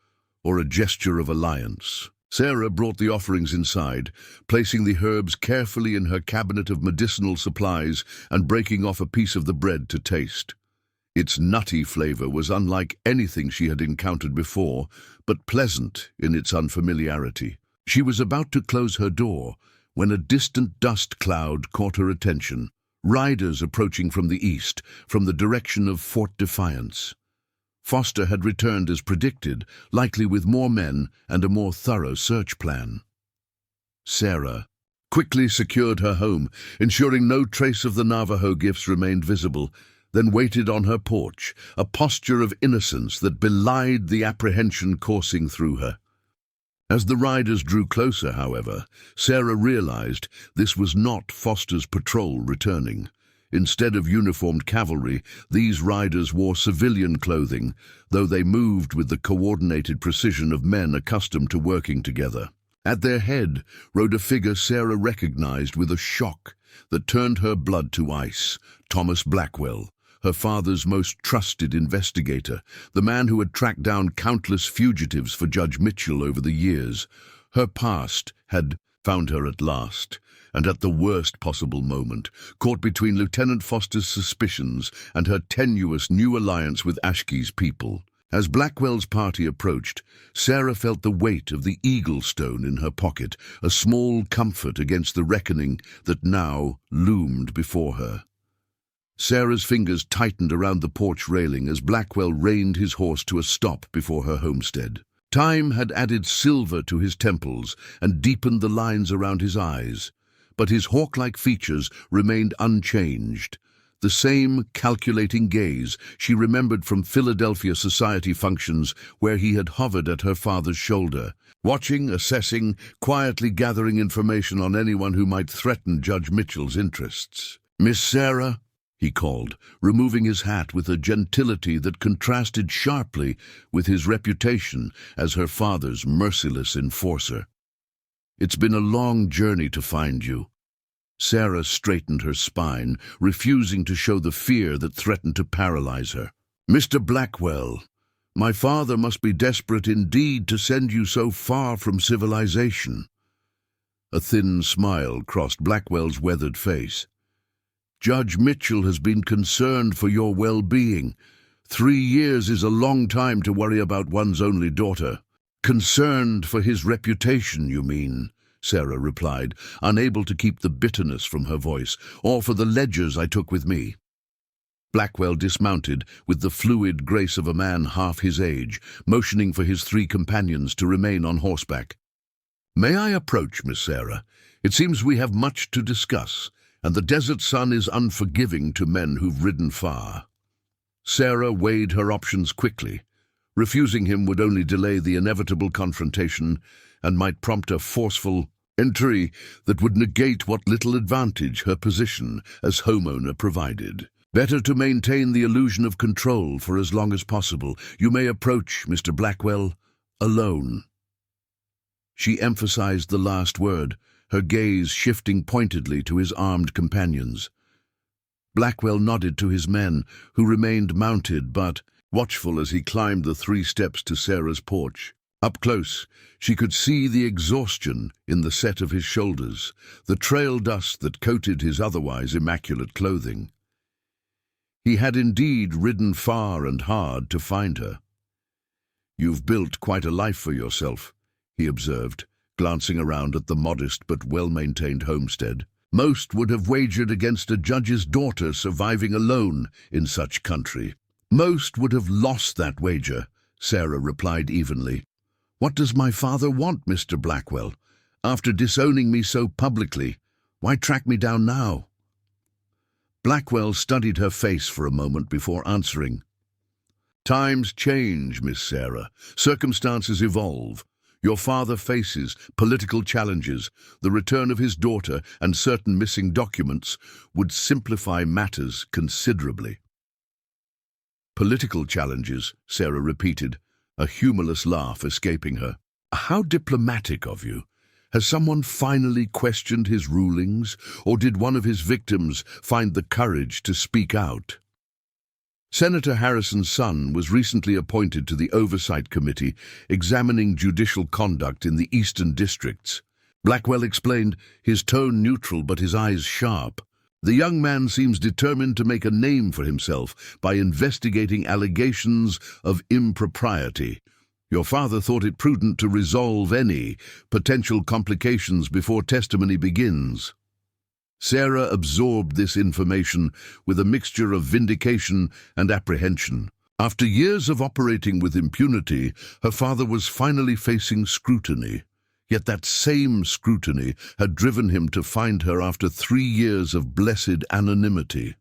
or a gesture of alliance. Sarah brought the offerings inside, placing the herbs carefully in her cabinet of medicinal supplies and breaking off a piece of the bread to taste. Its nutty flavor was unlike anything she had encountered before, but pleasant in its unfamiliarity. She was about to close her door when a distant dust cloud caught her attention, riders approaching from the east, from the direction of Fort Defiance. Foster had returned as predicted, likely with more men and a more thorough search plan. Sarah quickly secured her home, ensuring no trace of the Navajo gifts remained visible, then waited on her porch, a posture of innocence that belied the apprehension coursing through her. As the riders drew closer, however, Sarah realized this was not Foster's patrol returning. Instead of uniformed cavalry, these riders wore civilian clothing, though they moved with the coordinated precision of men accustomed to working together. At their head rode a figure Sarah recognized with a shock that turned her blood to ice: Thomas Blackwell, her father's most trusted investigator, the man who had tracked down countless fugitives for Judge Mitchell over the years. Her past had found her at last, and at the worst possible moment, caught between Lieutenant Foster's suspicions and her tenuous new alliance with Ashki's people. As Blackwell's party approached, Sarah felt the weight of the eagle stone in her pocket, a small comfort against the reckoning that now loomed before her. Sarah's fingers tightened around the porch railing as Blackwell reined his horse to a stop before her homestead. Time had added silver to his temples and deepened the lines around his eyes, but his hawk-like features remained unchanged. The same calculating gaze she remembered from Philadelphia society functions where he had hovered at her father's shoulder, watching, assessing, quietly gathering information on anyone who might threaten Judge Mitchell's interests. "Miss Sarah," he called, removing his hat with a gentility that contrasted sharply with his reputation as her father's merciless enforcer. "It's been a long journey to find you." Sarah straightened her spine, refusing to show the fear that threatened to paralyze her. "Mr. Blackwell, my father must be desperate indeed to send you so far from civilization." A thin smile crossed Blackwell's weathered face. "Judge Mitchell has been concerned for your well-being. 3 years is a long time to worry about one's only daughter." "Concerned for his reputation, you mean?" Sarah replied, unable to keep the bitterness from her voice. "Or for the ledgers I took with me?" Blackwell dismounted with the fluid grace of a man half his age, motioning for his 3 companions to remain on horseback. "May I approach, Miss Sarah? It seems we have much to discuss, and the desert sun is unforgiving to men who've ridden far." Sarah weighed her options quickly. Refusing him would only delay the inevitable confrontation and might prompt a forceful entry that would negate what little advantage her position as homeowner provided. "Better to maintain the illusion of control for as long as possible. You may approach, Mr. Blackwell, alone." She emphasized the last word, her gaze shifting pointedly to his armed companions. Blackwell nodded to his men, who remained mounted but watchful as he climbed the 3 steps to Sarah's porch. Up close, she could see the exhaustion in the set of his shoulders, the trail dust that coated his otherwise immaculate clothing. He had indeed ridden far and hard to find her. "You've built quite a life for yourself," he observed, glancing around at the modest but well-maintained homestead. "Most would have wagered against a judge's daughter surviving alone in such country." "Most would have lost that wager," Sarah replied evenly. "What does my father want, Mr. Blackwell? After disowning me so publicly, why track me down now?" Blackwell studied her face for a moment before answering. "Times change, Miss Sarah. Circumstances evolve. Your father faces political challenges. The return of his daughter and certain missing documents would simplify matters considerably." "Political challenges," Sarah repeated, a humorless laugh escaping her. "How diplomatic of you. Has someone finally questioned his rulings, or did one of his victims find the courage to speak out?" Senator Harrison's son was recently appointed to the Oversight Committee examining judicial conduct in the Eastern Districts. Blackwell explained, his tone neutral but his eyes sharp. "The young man seems determined to make a name for himself by investigating allegations of impropriety. Your father thought it prudent to resolve any potential complications before testimony begins." Sarah absorbed this information with a mixture of vindication and apprehension. After years of operating with impunity, her father was finally facing scrutiny. Yet that same scrutiny had driven him to find her after 3 years of blessed anonymity.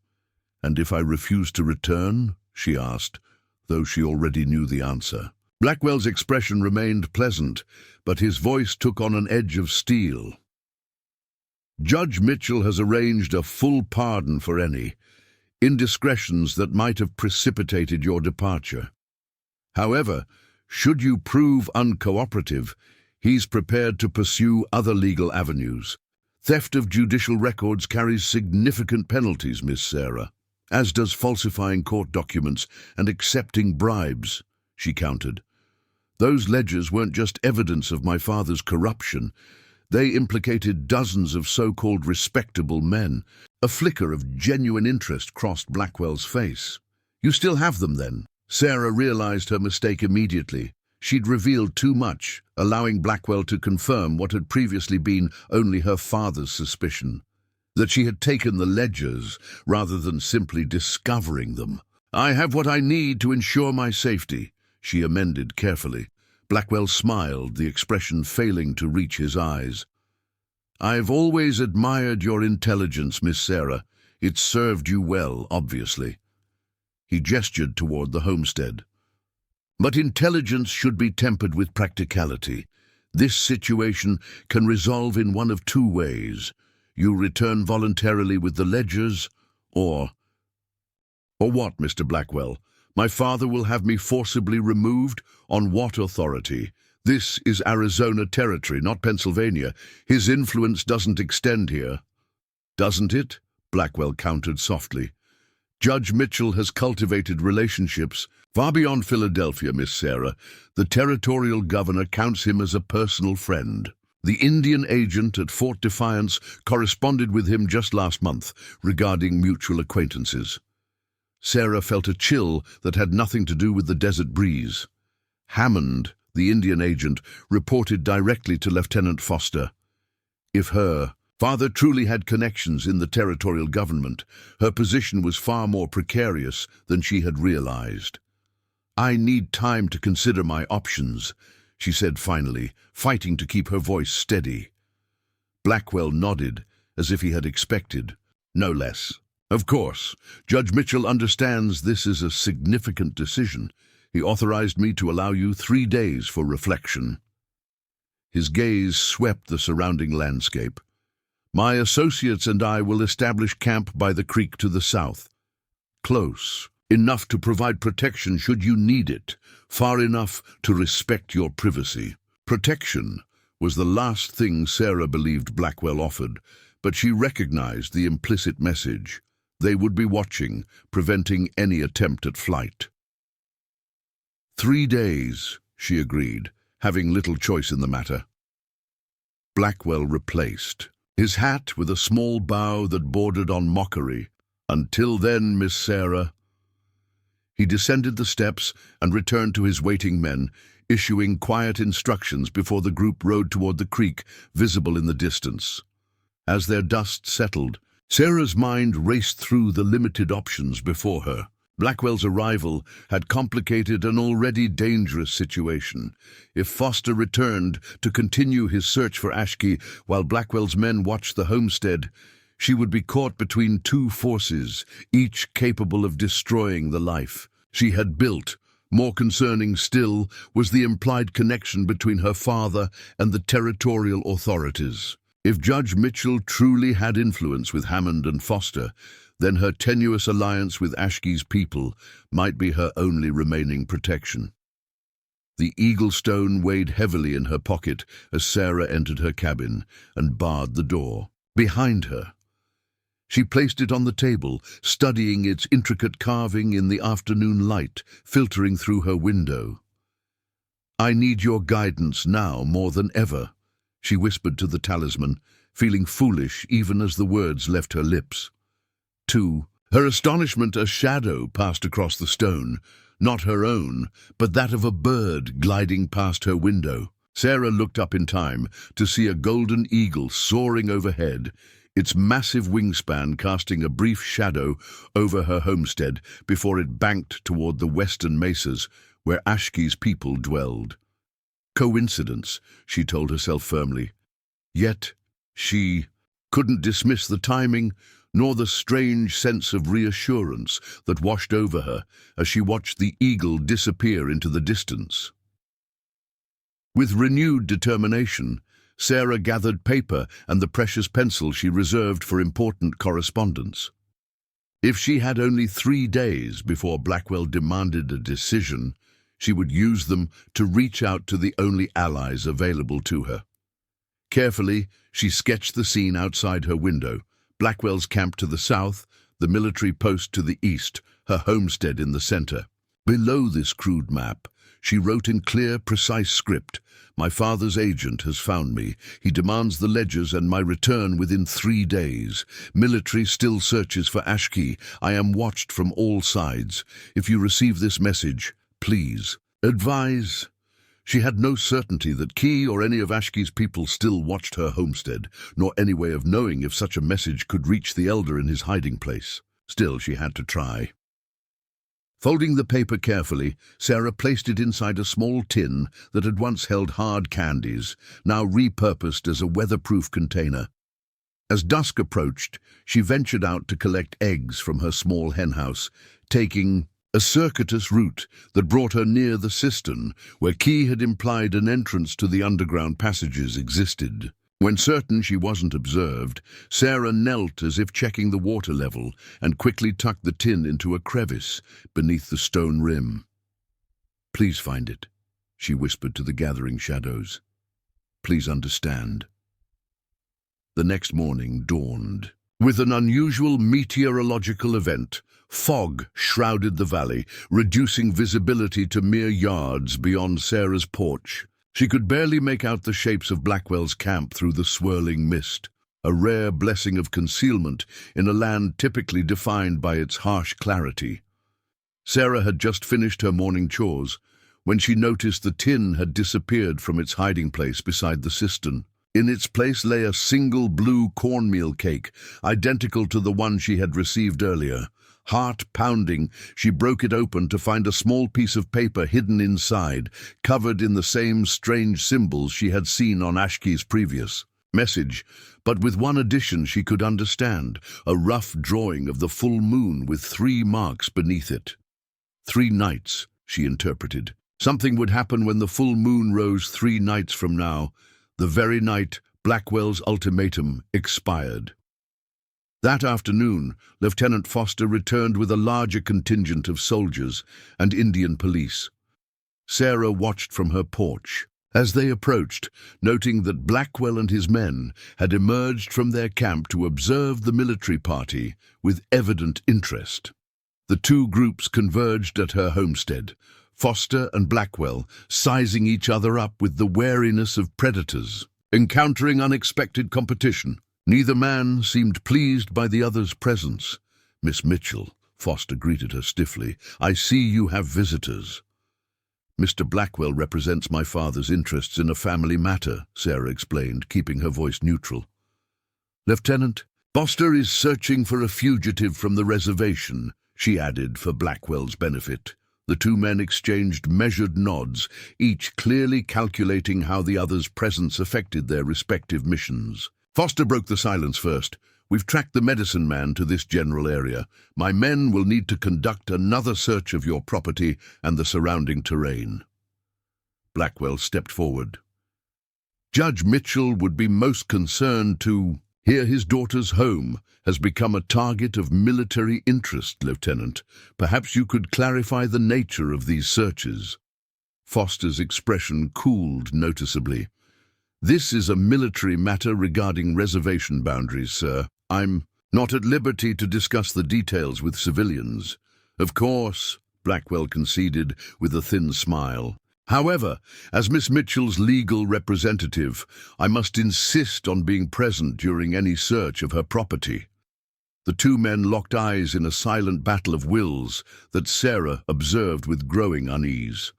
"And if I refuse to return?" she asked, though she already knew the answer. Blackwell's expression remained pleasant, but his voice took on an edge of steel. "Judge Mitchell has arranged a full pardon for any indiscretions that might have precipitated your departure. However, should you prove uncooperative, he's prepared to pursue other legal avenues. Theft of judicial records carries significant penalties, Miss Sarah, as does falsifying court documents and accepting bribes," she countered. "Those ledgers weren't just evidence of my father's corruption. They implicated dozens of so-called respectable men." A flicker of genuine interest crossed Blackwell's face. "You still have them, then?" Sarah realized her mistake immediately. She'd revealed too much, allowing Blackwell to confirm what had previously been only her father's suspicion, that she had taken the ledgers rather than simply discovering them. "I have what I need to ensure my safety," she amended carefully. Blackwell smiled, the expression failing to reach his eyes. "I've always admired your intelligence, Miss Sarah. It's served you well, obviously." He gestured toward the homestead. "But intelligence should be tempered with practicality. This situation can resolve in one of 2 ways. You return voluntarily with the ledgers, or Or what, Mr. Blackwell? My father will have me forcibly removed? On what authority? This is Arizona territory, not Pennsylvania. His influence doesn't extend here. Doesn't it? Blackwell countered softly. Judge Mitchell has cultivated relationships far beyond Philadelphia, Miss Sarah. The territorial governor counts him as a personal friend. The Indian agent at Fort Defiance corresponded with him just last month regarding mutual acquaintances. Sarah felt a chill that had nothing to do with the desert breeze. Hammond, the Indian agent, reported directly to Lieutenant Foster. If her father truly had connections in the territorial government, her position was far more precarious than she had realized. I need time to consider my options, she said finally, fighting to keep her voice steady. Blackwell nodded, as if he had expected, no less. Of course, Judge Mitchell understands this is a significant decision. He authorized me to allow you 3 days for reflection. His gaze swept the surrounding landscape. My associates and I will establish camp by the creek to the south. Close, enough to provide protection should you need it, far enough to respect your privacy. Protection was the last thing Sarah believed Blackwell offered, but she recognized the implicit message. They would be watching, preventing any attempt at flight. 3 days, she agreed, having little choice in the matter. Blackwell replaced, his hat with a small bow that bordered on mockery. Until then, Miss Sarah. He descended the steps and returned to his waiting men, issuing quiet instructions before the group rode toward the creek, visible in the distance. As their dust settled, Sarah's mind raced through the limited options before her. Blackwell's arrival had complicated an already dangerous situation. If Foster returned to continue his search for Ashkey while Blackwell's men watched the homestead, she would be caught between two forces, each capable of destroying the life she had built. More concerning still was the implied connection between her father and the territorial authorities. If Judge Mitchell truly had influence with Hammond and Foster, then her tenuous alliance with Ashkey's people might be her only remaining protection. The eagle stone weighed heavily in her pocket as Sarah entered her cabin and barred the door behind her. She placed it on the table, studying its intricate carving in the afternoon light filtering through her window. I need your guidance now more than ever, she whispered to the talisman, feeling foolish even as the words left her lips. To her astonishment, a shadow passed across the stone, not her own, but that of a bird gliding past her window. Sarah looked up in time to see a golden eagle soaring overhead, its massive wingspan casting a brief shadow over her homestead before it banked toward the western mesas where Ashkey's people dwelled. Coincidence, she told herself firmly. Yet she couldn't dismiss the timing nor the strange sense of reassurance that washed over her as she watched the eagle disappear into the distance. With renewed determination, Sarah gathered paper and the precious pencil she reserved for important correspondence. If she had only 3 days before Blackwell demanded a decision, she would use them to reach out to the only allies available to her. Carefully, she sketched the scene outside her window: Blackwell's camp to the south, the military post to the east, her homestead in the center. Below this crude map, she wrote in clear, precise script, "My father's agent has found me. He demands the ledgers and my return within 3 days. Military still searches for Ashkey. I am watched from all sides. If you receive this message, please advise." She had no certainty that Key or any of Ashkey's people still watched her homestead, nor any way of knowing if such a message could reach the elder in his hiding place. Still, she had to try. Folding the paper carefully, Sarah placed it inside a small tin that had once held hard candies, now repurposed as a weatherproof container. As dusk approached, she ventured out to collect eggs from her small henhouse, taking a circuitous route that brought her near the cistern, where Key had implied an entrance to the underground passages existed. When certain she wasn't observed, Sarah knelt as if checking the water level and quickly tucked the tin into a crevice beneath the stone rim. "Please find it," she whispered to the gathering shadows. "Please understand." The next morning dawned. With an unusual meteorological event, fog shrouded the valley, reducing visibility to mere yards beyond Sarah's porch. She could barely make out the shapes of Blackwell's camp through the swirling mist, a rare blessing of concealment in a land typically defined by its harsh clarity. Sarah had just finished her morning chores when she noticed the tin had disappeared from its hiding place beside the cistern. In its place lay a single blue cornmeal cake, identical to the one she had received earlier. Heart pounding, she broke it open to find a small piece of paper hidden inside, covered in the same strange symbols she had seen on Ashki's previous message, but with one addition she could understand, a rough drawing of the full moon with 3 marks beneath it. 3 nights, she interpreted. Something would happen when the full moon rose 3 nights from now, the very night Blackwell's ultimatum expired. That afternoon, Lieutenant Foster returned with a larger contingent of soldiers and Indian police. Sarah watched from her porch as they approached, noting that Blackwell and his men had emerged from their camp to observe the military party with evident interest. The 2 groups converged at her homestead, Foster and Blackwell sizing each other up with the wariness of predators, encountering unexpected competition. Neither man seemed pleased by the other's presence. "Miss Mitchell," Foster greeted her stiffly, "I see you have visitors." "Mr. Blackwell represents my father's interests in a family matter," Sarah explained, keeping her voice neutral. "Lieutenant, Foster is searching for a fugitive from the reservation," she added for Blackwell's benefit. The 2 men exchanged measured nods, each clearly calculating how the other's presence affected their respective missions. Foster broke the silence first. "We've tracked the medicine man to this general area. My men will need to conduct another search of your property and the surrounding terrain." Blackwell stepped forward. "Judge Mitchell would be most concerned to hear his daughter's home has become a target of military interest, Lieutenant. Perhaps you could clarify the nature of these searches." Foster's expression cooled noticeably. "This is a military matter regarding reservation boundaries, sir. I'm not at liberty to discuss the details with civilians." "Of course," Blackwell conceded with a thin smile. "However, as Miss Mitchell's legal representative, I must insist on being present during any search of her property." The 2 men locked eyes in a silent battle of wills that Sarah observed with growing unease.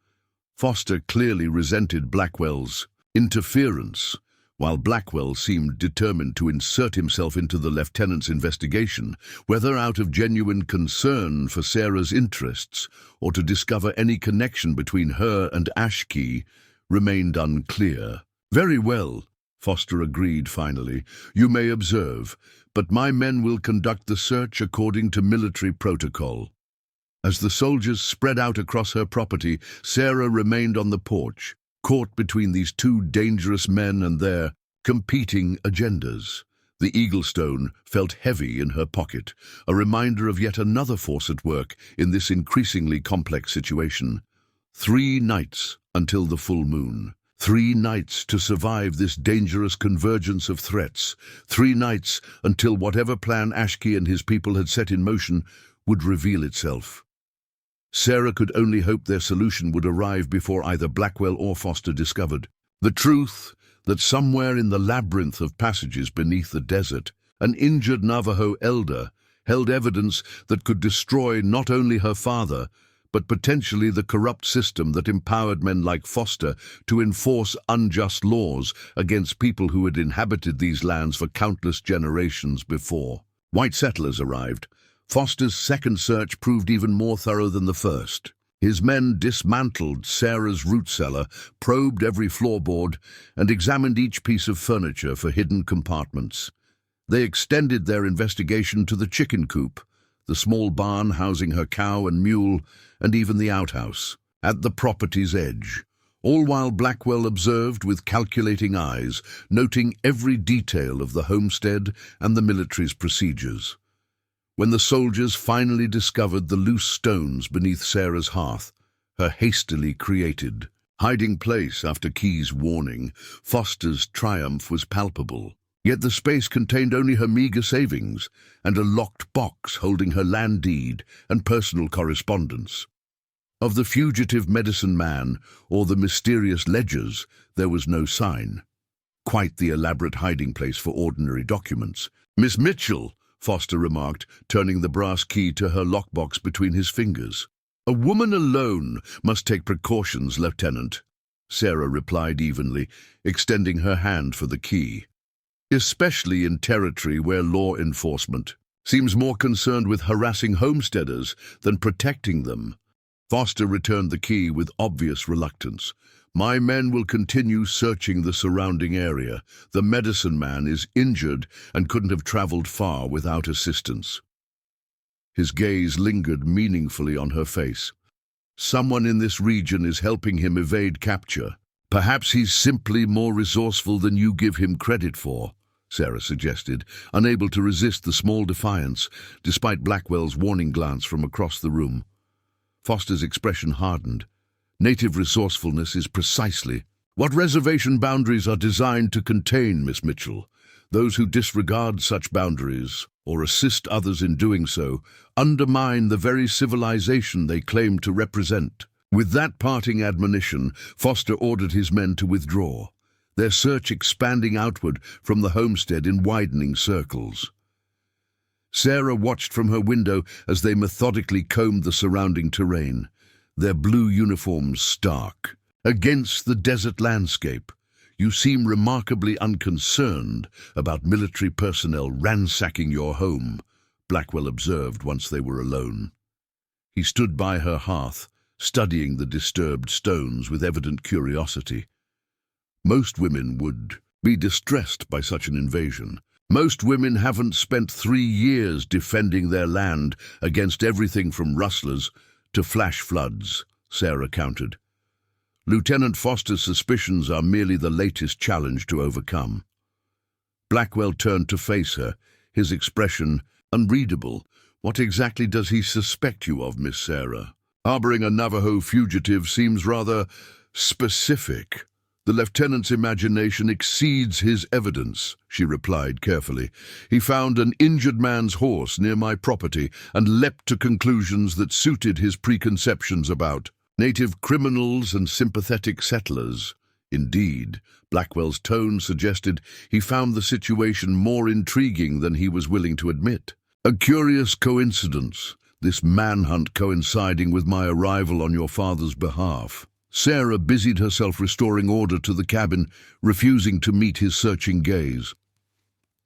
Foster clearly resented Blackwell's interference, while Blackwell seemed determined to insert himself into the lieutenant's investigation, whether out of genuine concern for Sarah's interests or to discover any connection between her and Ashki remained unclear. "Very well," Foster agreed finally. "You may observe, but my men will conduct the search according to military protocol." As the soldiers spread out across her property, Sarah remained on the porch, caught between these 2 dangerous men and their competing agendas. The Eaglestone felt heavy in her pocket, a reminder of yet another force at work in this increasingly complex situation. 3 nights until the full moon. 3 nights to survive this dangerous convergence of threats. 3 nights until whatever plan Ashki and his people had set in motion would reveal itself. Sarah could only hope their solution would arrive before either Blackwell or Foster discovered the truth that somewhere in the labyrinth of passages beneath the desert, an injured Navajo elder held evidence that could destroy not only her father, but potentially the corrupt system that empowered men like Foster to enforce unjust laws against people who had inhabited these lands for countless generations before. White settlers arrived. Foster's second search proved even more thorough than the first. His men dismantled Sarah's root cellar, probed every floorboard, and examined each piece of furniture for hidden compartments. They extended their investigation to the chicken coop, the small barn housing her cow and mule, and even the outhouse. At the property's edge, all while Blackwell observed with calculating eyes, noting every detail of the homestead and the military's procedures. When the soldiers finally discovered the loose stones beneath Sarah's hearth, her hastily created hiding place after Key's warning, Foster's triumph was palpable. Yet the space contained only her meager savings and a locked box holding her land deed and personal correspondence. Of the fugitive medicine man or the mysterious ledgers, there was no sign. Quite the elaborate hiding place for ordinary documents. "Miss Mitchell," Foster remarked, turning the brass key to her lockbox between his fingers. "A woman alone must take precautions, Lieutenant," Sarah replied evenly, extending her hand for the key. "Especially in territory where law enforcement seems more concerned with harassing homesteaders than protecting them." Foster returned the key with obvious reluctance. "My men will continue searching the surrounding area. The medicine man is injured and couldn't have traveled far without assistance." His gaze lingered meaningfully on her face. "Someone in this region is helping him evade capture. Perhaps he's simply more resourceful than you give him credit for," Sarah suggested, unable to resist the small defiance, despite Blackwell's warning glance from across the room. Foster's expression hardened. "Native resourcefulness is precisely what reservation boundaries are designed to contain, Miss Mitchell. Those who disregard such boundaries, or assist others in doing so, undermine the very civilization they claim to represent." With that parting admonition, Foster ordered his men to withdraw, their search expanding outward from the homestead in widening circles. Sarah watched from her window as they methodically combed the surrounding terrain, their blue uniforms stark against the desert landscape. "You seem remarkably unconcerned about military personnel ransacking your home," Blackwell observed once they were alone. He stood by her hearth, studying the disturbed stones with evident curiosity. "Most women would be distressed by such an invasion. Most women haven't spent 3 years defending their land against everything from rustlers to flash floods," Sarah countered. "Lieutenant Foster's suspicions are merely the latest challenge to overcome." Blackwell turned to face her, his expression unreadable. "What exactly does he suspect you of, Miss Sarah?" "Harboring a Navajo fugitive seems rather specific. The lieutenant's imagination exceeds his evidence," she replied carefully. "He found an injured man's horse near my property and leapt to conclusions that suited his preconceptions about native criminals and sympathetic settlers." Indeed, Blackwell's tone suggested he found the situation more intriguing than he was willing to admit. "A curious coincidence, this manhunt coinciding with my arrival on your father's behalf." Sarah busied herself restoring order to the cabin, refusing to meet his searching gaze.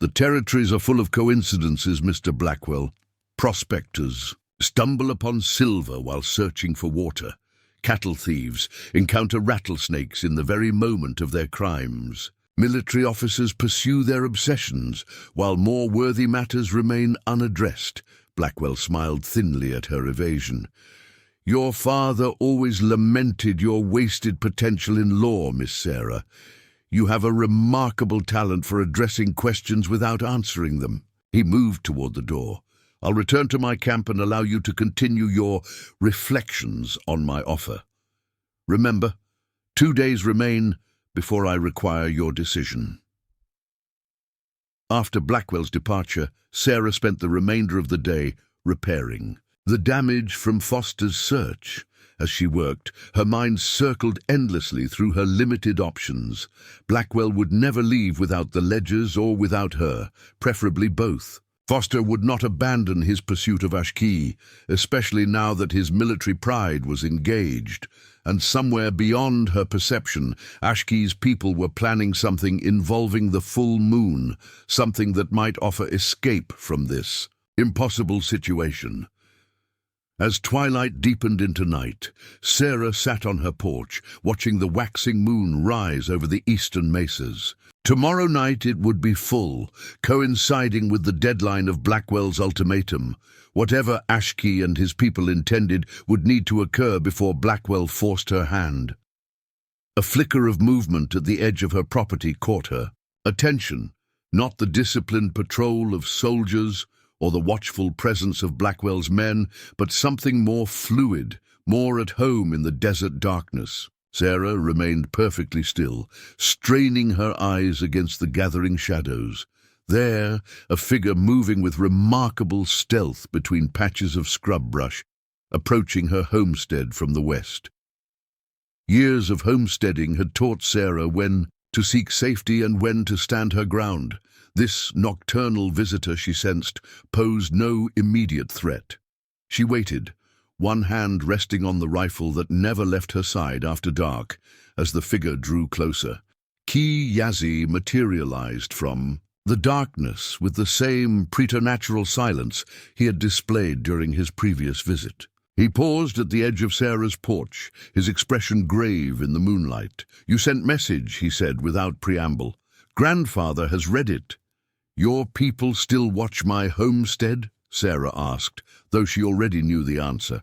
"The territories are full of coincidences, Mr. Blackwell. Prospectors stumble upon silver while searching for water. Cattle thieves encounter rattlesnakes in the very moment of their crimes. Military officers pursue their obsessions, while more worthy matters remain unaddressed." Blackwell smiled thinly at her evasion. "Your father always lamented your wasted potential in law, Miss Sarah. You have a remarkable talent for addressing questions without answering them." He moved toward the door. "I'll return to my camp and allow you to continue your reflections on my offer. Remember, 2 days remain before I require your decision." After Blackwell's departure, Sarah spent the remainder of the day repairing the damage from Foster's search. As she worked, her mind circled endlessly through her limited options. Blackwell would never leave without the ledgers or without her, preferably both. Foster would not abandon his pursuit of Ashkee, especially now that his military pride was engaged. And somewhere beyond her perception, Ashkee's people were planning something involving the full moon, something that might offer escape from this impossible situation. As twilight deepened into night, Sarah sat on her porch, watching the waxing moon rise over the eastern mesas. Tomorrow night it would be full, coinciding with the deadline of Blackwell's ultimatum. Whatever Ashkee and his people intended would need to occur before Blackwell forced her hand. A flicker of movement at the edge of her property caught her attention, not the disciplined patrol of soldiers or the watchful presence of Blackwell's men, but something more fluid, more at home in the desert darkness. Sarah remained perfectly still, straining her eyes against the gathering shadows. There, a figure moving with remarkable stealth between patches of scrub brush, approaching her homestead from the west. Years of homesteading had taught Sarah when to seek safety and when to stand her ground. This nocturnal visitor, she sensed, posed no immediate threat. She waited, one hand resting on the rifle that never left her side after dark, as the figure drew closer. Ki Yazi materialized from the darkness with the same preternatural silence he had displayed during his previous visit. He paused at the edge of Sarah's porch, his expression grave in the moonlight. "You sent message," he said without preamble. "Grandfather has read it." "Your people still watch my homestead?" Sarah asked, though she already knew the answer.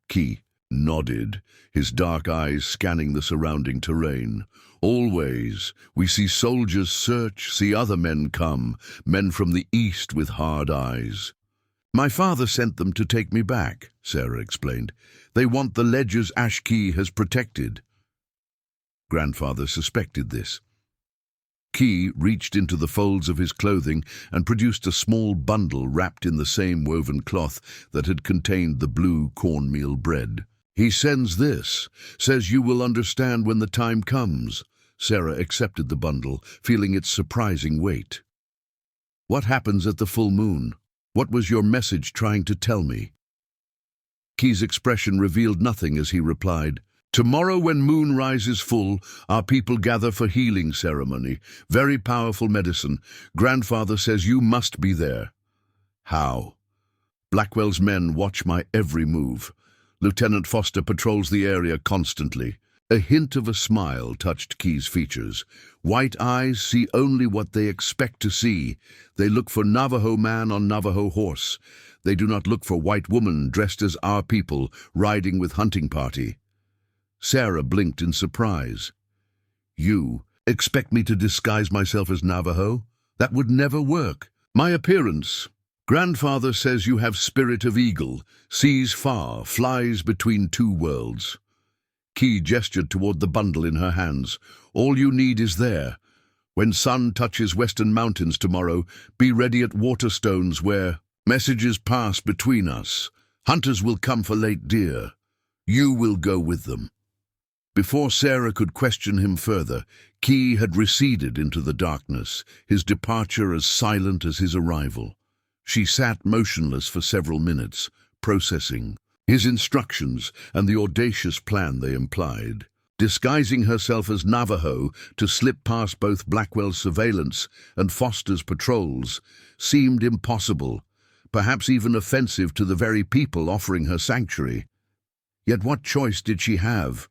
Ki nodded, his dark eyes scanning the surrounding terrain. "Always. We see soldiers search, see other men come, men from the east with hard eyes." "My father sent them to take me back," Sarah explained. "They want the ledges Ashki has protected." Grandfather suspected this. Ki reached into the folds of his clothing and produced a small bundle wrapped in the same woven cloth that had contained the blue cornmeal bread. "He sends this, says you will understand when the time comes." Sarah accepted the bundle, feeling its surprising weight. "What happens at the full moon? What was your message trying to tell me?" Ki's expression revealed nothing as he replied, "Tomorrow when moon rises full, our people gather for healing ceremony. Very powerful medicine. Grandfather says you must be there." "How?" "Blackwell's men watch my every move. Lieutenant Foster patrols the area constantly." A hint of a smile touched Ki's features. "White eyes see only what they expect to see. They look for Navajo man on Navajo horse. They do not look for white woman dressed as our people, riding with hunting party." Sarah blinked in surprise. "You expect me to disguise myself as Navajo? That would never work. My appearance. Grandfather says you have spirit of eagle, sees far, flies between two worlds." Ki gestured toward the bundle in her hands. "All you need is there. When sun touches western mountains tomorrow, be ready at Waterstones where messages pass between us. Hunters will come for late deer. You will go with them." Before Sarah could question him further, Ki had receded into the darkness, his departure as silent as his arrival. She sat motionless for several minutes, processing his instructions and the audacious plan they implied. Disguising herself as Navajo to slip past both Blackwell's surveillance and Foster's patrols seemed impossible, perhaps even offensive to the very people offering her sanctuary. Yet what choice did she have?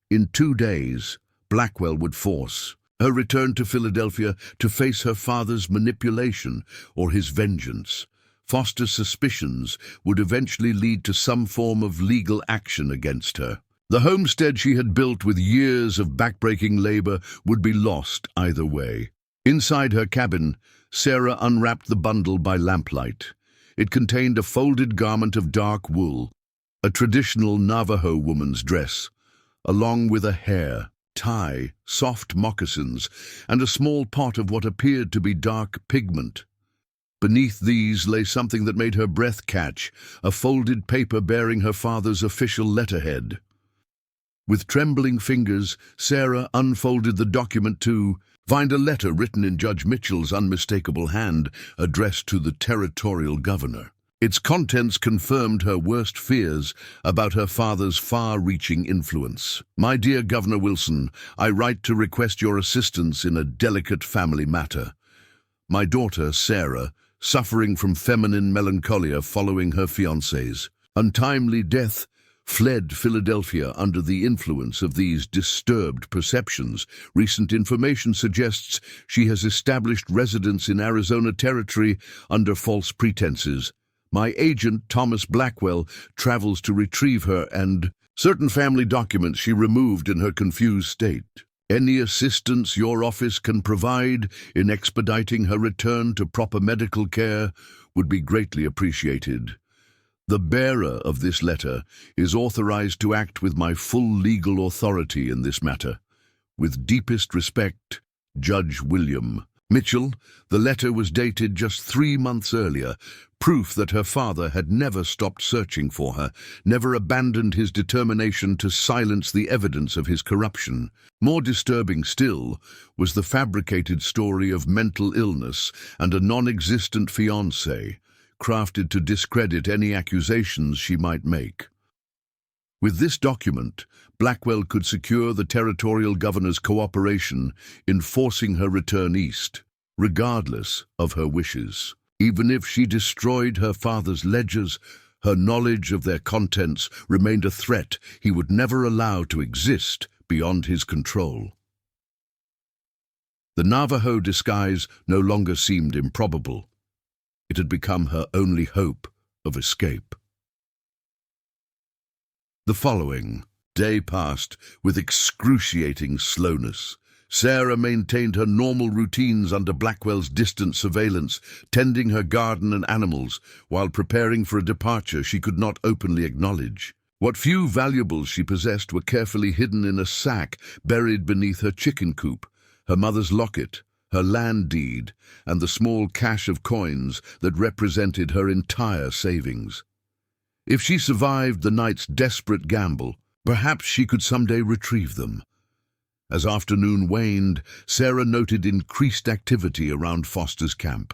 In 2 days, Blackwell would force her return to Philadelphia to face her father's manipulation or his vengeance. Foster's suspicions would eventually lead to some form of legal action against her. The homestead she had built with years of backbreaking labor would be lost either way. Inside her cabin, Sarah unwrapped the bundle by lamplight. It contained a folded garment of dark wool, a traditional Navajo woman's dress, along with a hair tie, soft moccasins, and a small pot of what appeared to be dark pigment. Beneath these lay something that made her breath catch, a folded paper bearing her father's official letterhead. With trembling fingers, Sarah unfolded the document to find a letter written in Judge Mitchell's unmistakable hand, addressed to the territorial governor. Its contents confirmed her worst fears about her father's far-reaching influence. "My dear Governor Wilson, I write to request your assistance in a delicate family matter. My daughter, Sarah, suffering from feminine melancholia following her fiancé's untimely death, fled Philadelphia under the influence of these disturbed perceptions. Recent information suggests she has established residence in Arizona Territory under false pretenses. My agent, Thomas Blackwell, travels to retrieve her and certain family documents she removed in her confused state." Any assistance your office can provide in expediting her return to proper medical care would be greatly appreciated. The bearer of this letter is authorized to act with my full legal authority in this matter. With deepest respect, Judge William Mitchell. The letter was dated just 3 months earlier, proof that her father had never stopped searching for her, never abandoned his determination to silence the evidence of his corruption. More disturbing still was the fabricated story of mental illness and a non-existent fiancé, crafted to discredit any accusations she might make. With this document, Blackwell could secure the territorial governor's cooperation in forcing her return east, regardless of her wishes. Even if she destroyed her father's ledgers, her knowledge of their contents remained a threat he would never allow to exist beyond his control. The Navajo disguise no longer seemed improbable. It had become her only hope of escape. The following day passed with excruciating slowness. Sarah maintained her normal routines under Blackwell's distant surveillance, tending her garden and animals, while preparing for a departure she could not openly acknowledge. What few valuables she possessed were carefully hidden in a sack buried beneath her chicken coop, her mother's locket, her land deed, and the small cache of coins that represented her entire savings. If she survived the night's desperate gamble, perhaps she could someday retrieve them. As afternoon waned, Sarah noted increased activity around Foster's camp.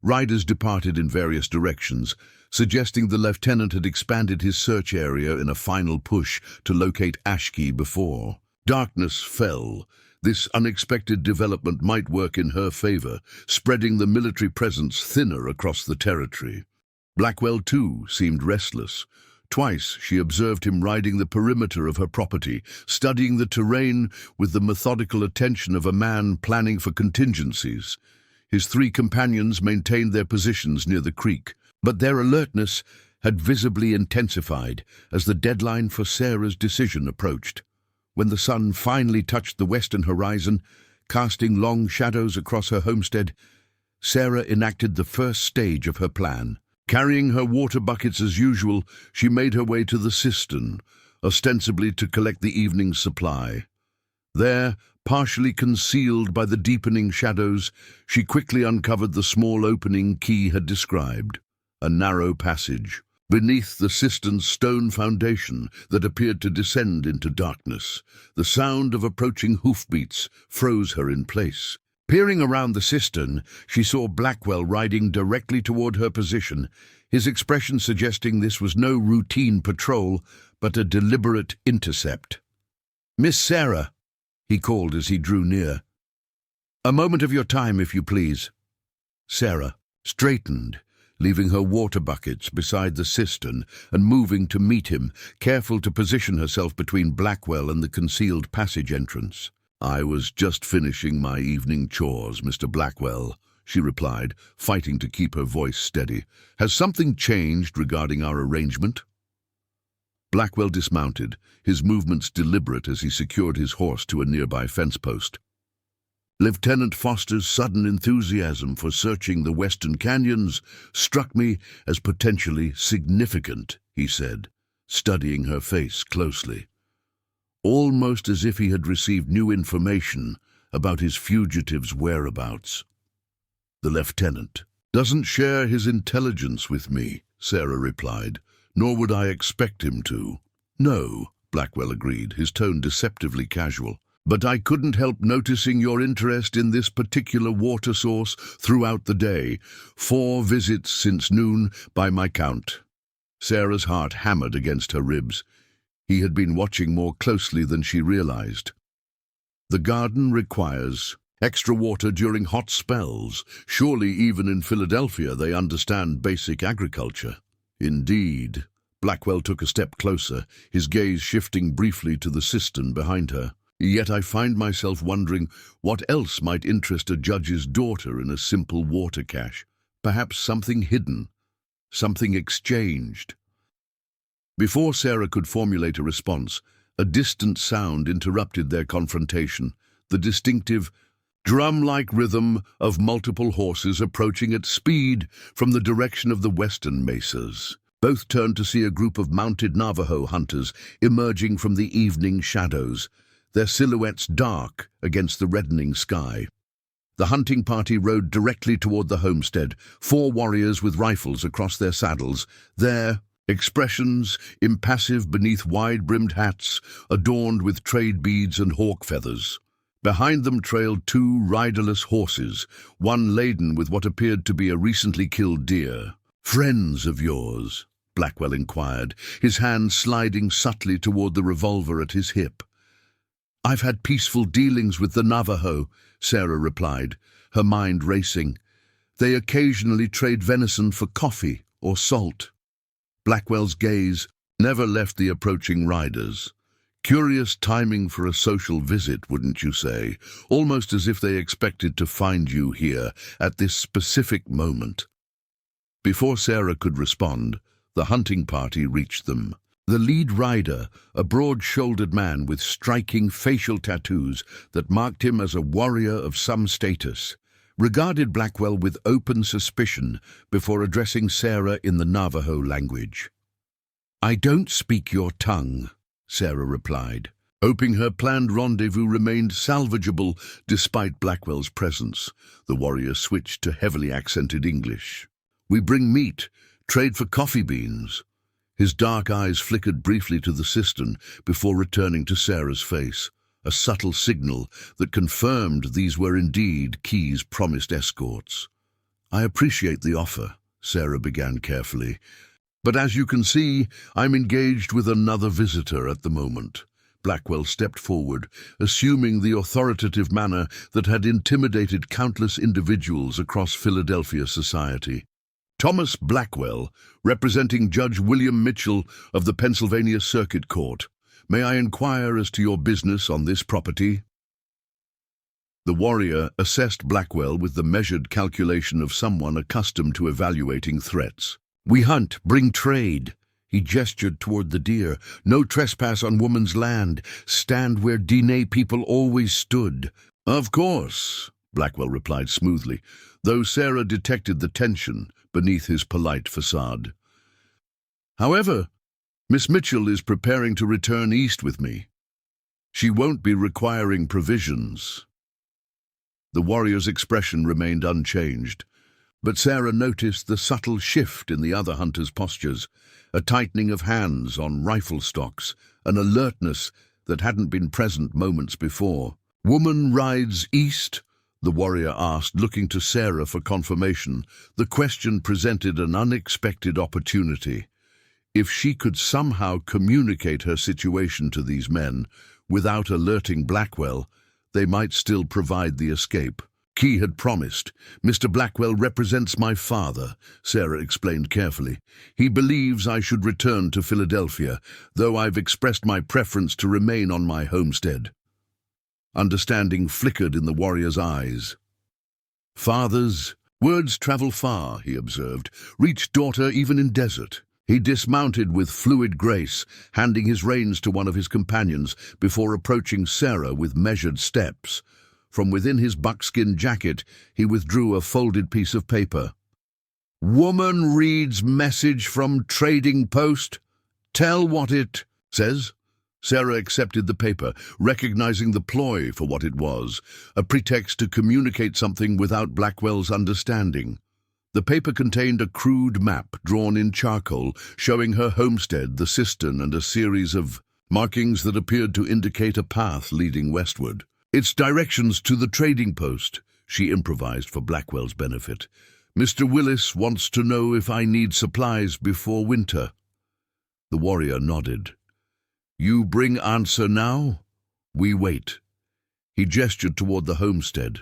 Riders departed in various directions, suggesting the lieutenant had expanded his search area in a final push to locate Ashkey before. Darkness fell. This unexpected development might work in her favor, spreading the military presence thinner across the territory. Blackwell, too, seemed restless. Twice she observed him riding the perimeter of her property, studying the terrain with the methodical attention of a man planning for contingencies. His 3 companions maintained their positions near the creek, but their alertness had visibly intensified as the deadline for Sarah's decision approached. When the sun finally touched the western horizon, casting long shadows across her homestead, Sarah enacted the first stage of her plan. Carrying her water buckets as usual, she made her way to the cistern, ostensibly to collect the evening's supply. There, partially concealed by the deepening shadows, she quickly uncovered the small opening Key had described, a narrow passage. Beneath the cistern's stone foundation that appeared to descend into darkness, the sound of approaching hoofbeats froze her in place. Peering around the cistern, she saw Blackwell riding directly toward her position, his expression suggesting this was no routine patrol, but a deliberate intercept. "Miss Sarah," he called as he drew near. "A moment of your time, if you please." Sarah straightened, leaving her water buckets beside the cistern and moving to meet him, careful to position herself between Blackwell and the concealed passage entrance. "I was just finishing my evening chores, Mr. Blackwell," she replied, fighting to keep her voice steady. "Has something changed regarding our arrangement?" Blackwell dismounted, his movements deliberate as he secured his horse to a nearby fence post. "Lieutenant Foster's sudden enthusiasm for searching the western canyons struck me as potentially significant," he said, studying her face closely. Almost as if he had received new information about his fugitive's whereabouts. "The lieutenant doesn't share his intelligence with me," Sarah replied, "nor would I expect him to." "No," Blackwell agreed, his tone deceptively casual. "But I couldn't help noticing your interest in this particular water source throughout the day. 4 visits since noon by my count." Sarah's heart hammered against her ribs. He had been watching more closely than she realized. "The garden requires extra water during hot spells. Surely even in Philadelphia they understand basic agriculture." "Indeed." Blackwell took a step closer, his gaze shifting briefly to the cistern behind her. "Yet I find myself wondering what else might interest a judge's daughter in a simple water cache. Perhaps something hidden, something exchanged." Before Sarah could formulate a response, a distant sound interrupted their confrontation, the distinctive, drum-like rhythm of multiple horses approaching at speed from the direction of the western mesas. Both turned to see a group of mounted Navajo hunters emerging from the evening shadows, their silhouettes dark against the reddening sky. The hunting party rode directly toward the homestead, 4 warriors with rifles across their saddles, their expressions impassive beneath wide-brimmed hats adorned with trade beads and hawk feathers. Behind them trailed 2 riderless horses, one laden with what appeared to be a recently killed deer. "Friends of yours?" Blackwell inquired, his hand sliding subtly toward the revolver at his hip. "I've had peaceful dealings with the Navajo," Sarah replied, her mind racing. "They occasionally trade venison for coffee or salt." Blackwell's gaze never left the approaching riders. Curious timing for a social visit, wouldn't you say? Almost as if they expected to find you here at this specific moment. Before Sarah could respond, the hunting party reached them. The lead rider, a broad-shouldered man with striking facial tattoos that marked him as a warrior of some status, regarded Blackwell with open suspicion before addressing Sarah in the Navajo language. "I don't speak your tongue," Sarah replied, hoping her planned rendezvous remained salvageable despite Blackwell's presence. The warrior switched to heavily accented English. "We bring meat, trade for coffee beans." His dark eyes flickered briefly to the cistern before returning to Sarah's face, a subtle signal that confirmed these were indeed Key's promised escorts. "I appreciate the offer," Sarah began carefully, "but as you can see, I'm engaged with another visitor at the moment." Blackwell stepped forward, assuming the authoritative manner that had intimidated countless individuals across Philadelphia society. "Thomas Blackwell, representing Judge William Mitchell of the Pennsylvania Circuit Court. May I inquire as to your business on this property?" The warrior assessed Blackwell with the measured calculation of someone accustomed to evaluating threats. "We hunt, bring trade." He gestured toward the deer. "No trespass on woman's land. Stand where Diné people always stood." "Of course," Blackwell replied smoothly, though Sarah detected the tension beneath his polite facade. "However, Miss Mitchell is preparing to return east with me. She won't be requiring provisions." The warrior's expression remained unchanged, but Sarah noticed the subtle shift in the other hunters' postures, a tightening of hands on rifle stocks, an alertness that hadn't been present moments before. "Woman rides east?" the warrior asked, looking to Sarah for confirmation. The question presented an unexpected opportunity. If she could somehow communicate her situation to these men without alerting Blackwell, they might still provide the escape. Key had promised. "Mr. Blackwell represents my father," Sarah explained carefully. "He believes I should return to Philadelphia, though I've expressed my preference to remain on my homestead." Understanding flickered in the warrior's eyes. "Fathers, words travel far," he observed. "Reach daughter even in desert." He dismounted with fluid grace, handing his reins to one of his companions before approaching Sarah with measured steps. From within his buckskin jacket, he withdrew a folded piece of paper. "Woman reads message from trading post. Tell what it says." Sarah accepted the paper, recognizing the ploy for what it was, a pretext to communicate something without Blackwell's understanding. The paper contained a crude map drawn in charcoal, showing her homestead, the cistern, and a series of markings that appeared to indicate a path leading westward. "It's directions to the trading post," she improvised for Blackwell's benefit. "Mr. Willis wants to know if I need supplies before winter." The warrior nodded. "You bring answer now? We wait." He gestured toward the homestead,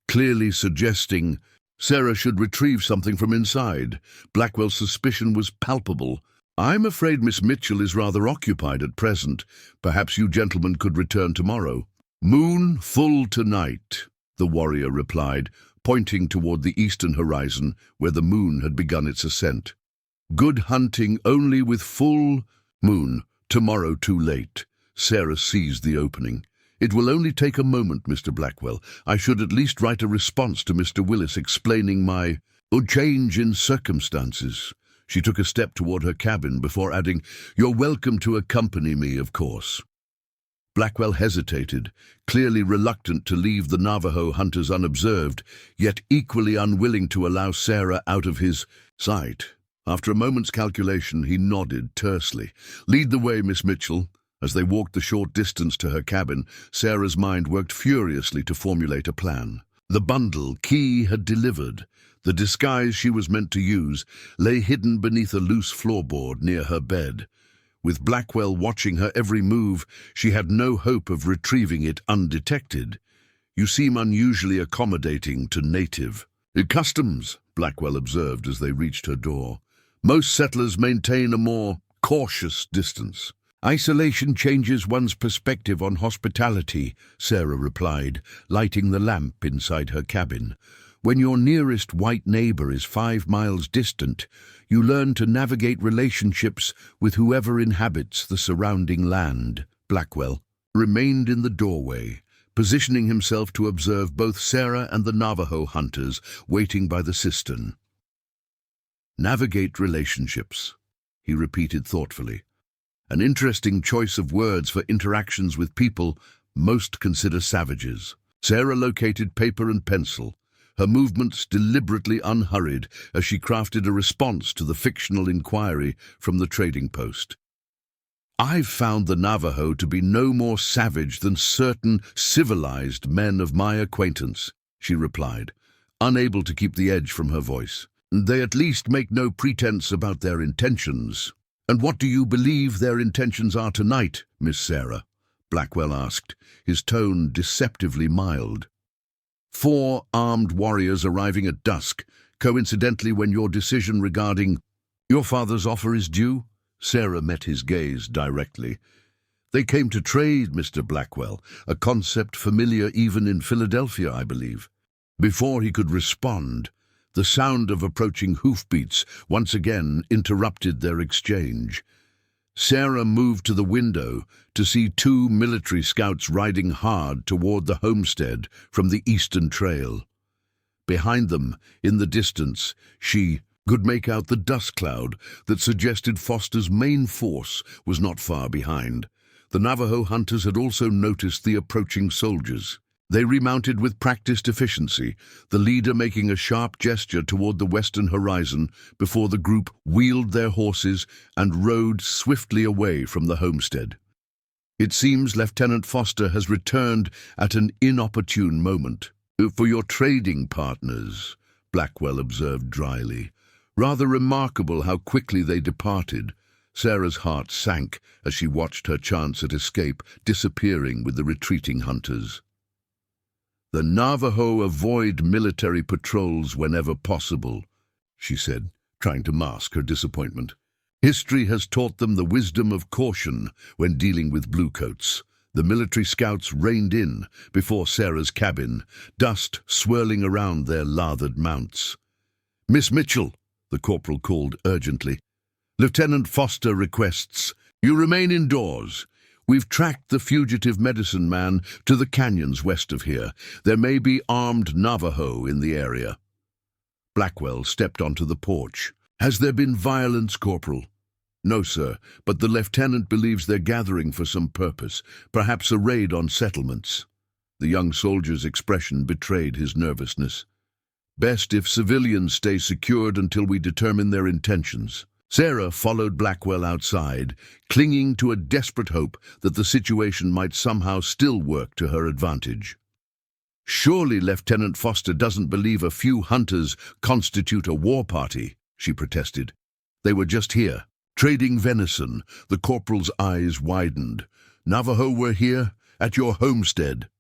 clearly suggesting Sarah should retrieve something from inside. Blackwell's suspicion was palpable. "I'm afraid Miss Mitchell is rather occupied at present. Perhaps you gentlemen could return tomorrow." "Moon full tonight," the warrior replied, pointing toward the eastern horizon where the moon had begun its ascent. "Good hunting only with full moon. Tomorrow too late." Sarah seized the opening. "It will only take a moment, Mr. Blackwell. I should at least write a response to Mr. Willis explaining my change in circumstances." She took a step toward her cabin before adding, "You're welcome to accompany me, of course." Blackwell hesitated, clearly reluctant to leave the Navajo hunters unobserved, yet equally unwilling to allow Sarah out of his sight. After a moment's calculation, he nodded tersely. "Lead the way, Miss Mitchell." As they walked the short distance to her cabin, Sarah's mind worked furiously to formulate a plan. The bundle Key had delivered, the disguise she was meant to use, lay hidden beneath a loose floorboard near her bed. With Blackwell watching her every move, she had no hope of retrieving it undetected. "You seem unusually accommodating to native customs," Blackwell observed as they reached her door. "Most settlers maintain a more cautious distance." "Isolation changes one's perspective on hospitality," Sarah replied, lighting the lamp inside her cabin. "When your nearest white neighbor is 5 miles distant, you learn to navigate relationships with whoever inhabits the surrounding land." Blackwell remained in the doorway, positioning himself to observe both Sarah and the Navajo hunters waiting by the cistern. "Navigate relationships," he repeated thoughtfully. "An interesting choice of words for interactions with people most consider savages." Sarah located paper and pencil, her movements deliberately unhurried as she crafted a response to the fictional inquiry from the trading post. "I've found the Navajo to be no more savage than certain civilized men of my acquaintance," she replied, unable to keep the edge from her voice. "They at least make no pretense about their intentions." "And what do you believe their intentions are tonight, Miss Sarah?" Blackwell asked, his tone deceptively mild. 4 armed warriors arriving at dusk, coincidentally when your decision regarding your father's offer is due?" Sarah met his gaze directly. "They came to trade, Mr. Blackwell, a concept familiar even in Philadelphia, I believe." Before he could respond, the sound of approaching hoofbeats once again interrupted their exchange. Sarah moved to the window to see 2 military scouts riding hard toward the homestead from the eastern trail. Behind them, in the distance, she could make out the dust cloud that suggested Foster's main force was not far behind. The Navajo hunters had also noticed the approaching soldiers. They remounted with practiced efficiency, the leader making a sharp gesture toward the western horizon before the group wheeled their horses and rode swiftly away from the homestead. "It seems Lieutenant Foster has returned at an inopportune moment." "For your trading partners," Blackwell observed dryly. "Rather remarkable how quickly they departed." Sarah's heart sank as she watched her chance at escape disappearing with the retreating hunters. "The Navajo avoid military patrols whenever possible," she said, trying to mask her disappointment. "History has taught them the wisdom of caution when dealing with bluecoats." The military scouts reined in before Sarah's cabin, dust swirling around their lathered mounts. "Miss Mitchell," the corporal called urgently. "Lieutenant Foster requests you remain indoors. We've tracked the fugitive medicine man to the canyons west of here. There may be armed Navajo in the area." Blackwell stepped onto the porch. "Has there been violence, Corporal?" "No, sir, but the lieutenant believes they're gathering for some purpose, perhaps a raid on settlements." The young soldier's expression betrayed his nervousness. "Best if civilians stay secured until we determine their intentions." Sarah followed Blackwell outside, clinging to a desperate hope that the situation might somehow still work to her advantage. "Surely Lieutenant Foster doesn't believe a few hunters constitute a war party," she protested. "They were just here, trading venison." The corporal's eyes widened. "Navajo were here, at your homestead."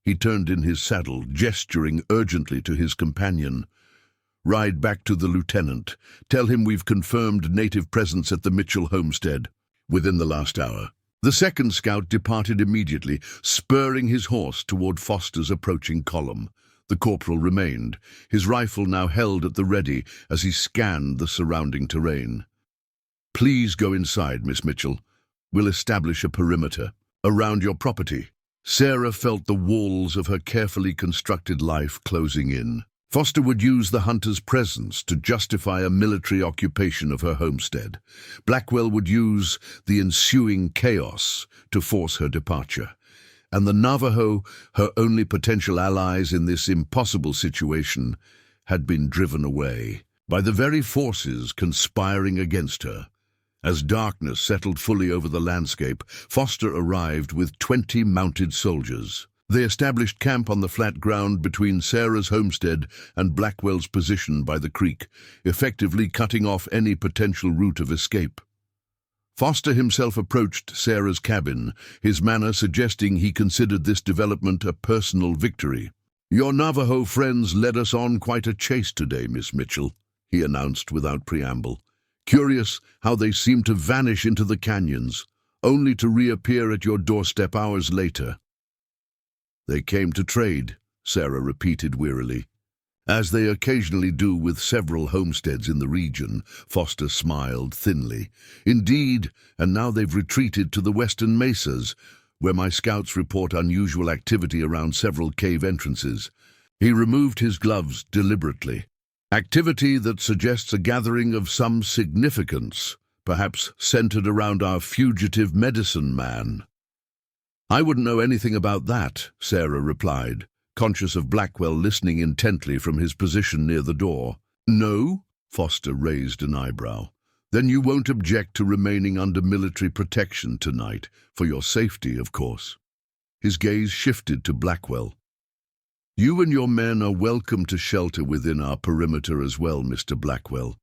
He turned in his saddle, gesturing urgently to his companion. "Ride back to the lieutenant. Tell him we've confirmed native presence at the Mitchell homestead within the last hour." The second scout departed immediately, spurring his horse toward Foster's approaching column. The corporal remained, his rifle now held at the ready as he scanned the surrounding terrain. "Please go inside, Miss Mitchell. We'll establish a perimeter around your property," Sarah felt the walls of her carefully constructed life closing in. Foster would use the hunter's presence to justify a military occupation of her homestead. Blackwell would use the ensuing chaos to force her departure. And the Navajo, her only potential allies in this impossible situation, had been driven away by the very forces conspiring against her. As darkness settled fully over the landscape, Foster arrived with 20 mounted soldiers. They established camp on the flat ground between Sarah's homestead and Blackwell's position by the creek, effectively cutting off any potential route of escape. Foster himself approached Sarah's cabin, his manner suggesting he considered this development a personal victory. "Your Navajo friends led us on quite a chase today, Miss Mitchell," he announced without preamble. "Curious how they seem to vanish into the canyons, only to reappear at your doorstep hours later." "They came to trade," Sarah repeated wearily. "As they occasionally do with several homesteads in the region," Foster smiled thinly. "Indeed, and now they've retreated to the western mesas, where my scouts report unusual activity around several cave entrances." He removed his gloves deliberately. "Activity that suggests a gathering of some significance, perhaps centered around our fugitive medicine man." "I wouldn't know anything about that," Sarah replied, conscious of Blackwell listening intently from his position near the door. "No?" Foster raised an eyebrow. "Then you won't object to remaining under military protection tonight, for your safety, of course." His gaze shifted to Blackwell. "You and your men are welcome to shelter within our perimeter as well, Mr. Blackwell.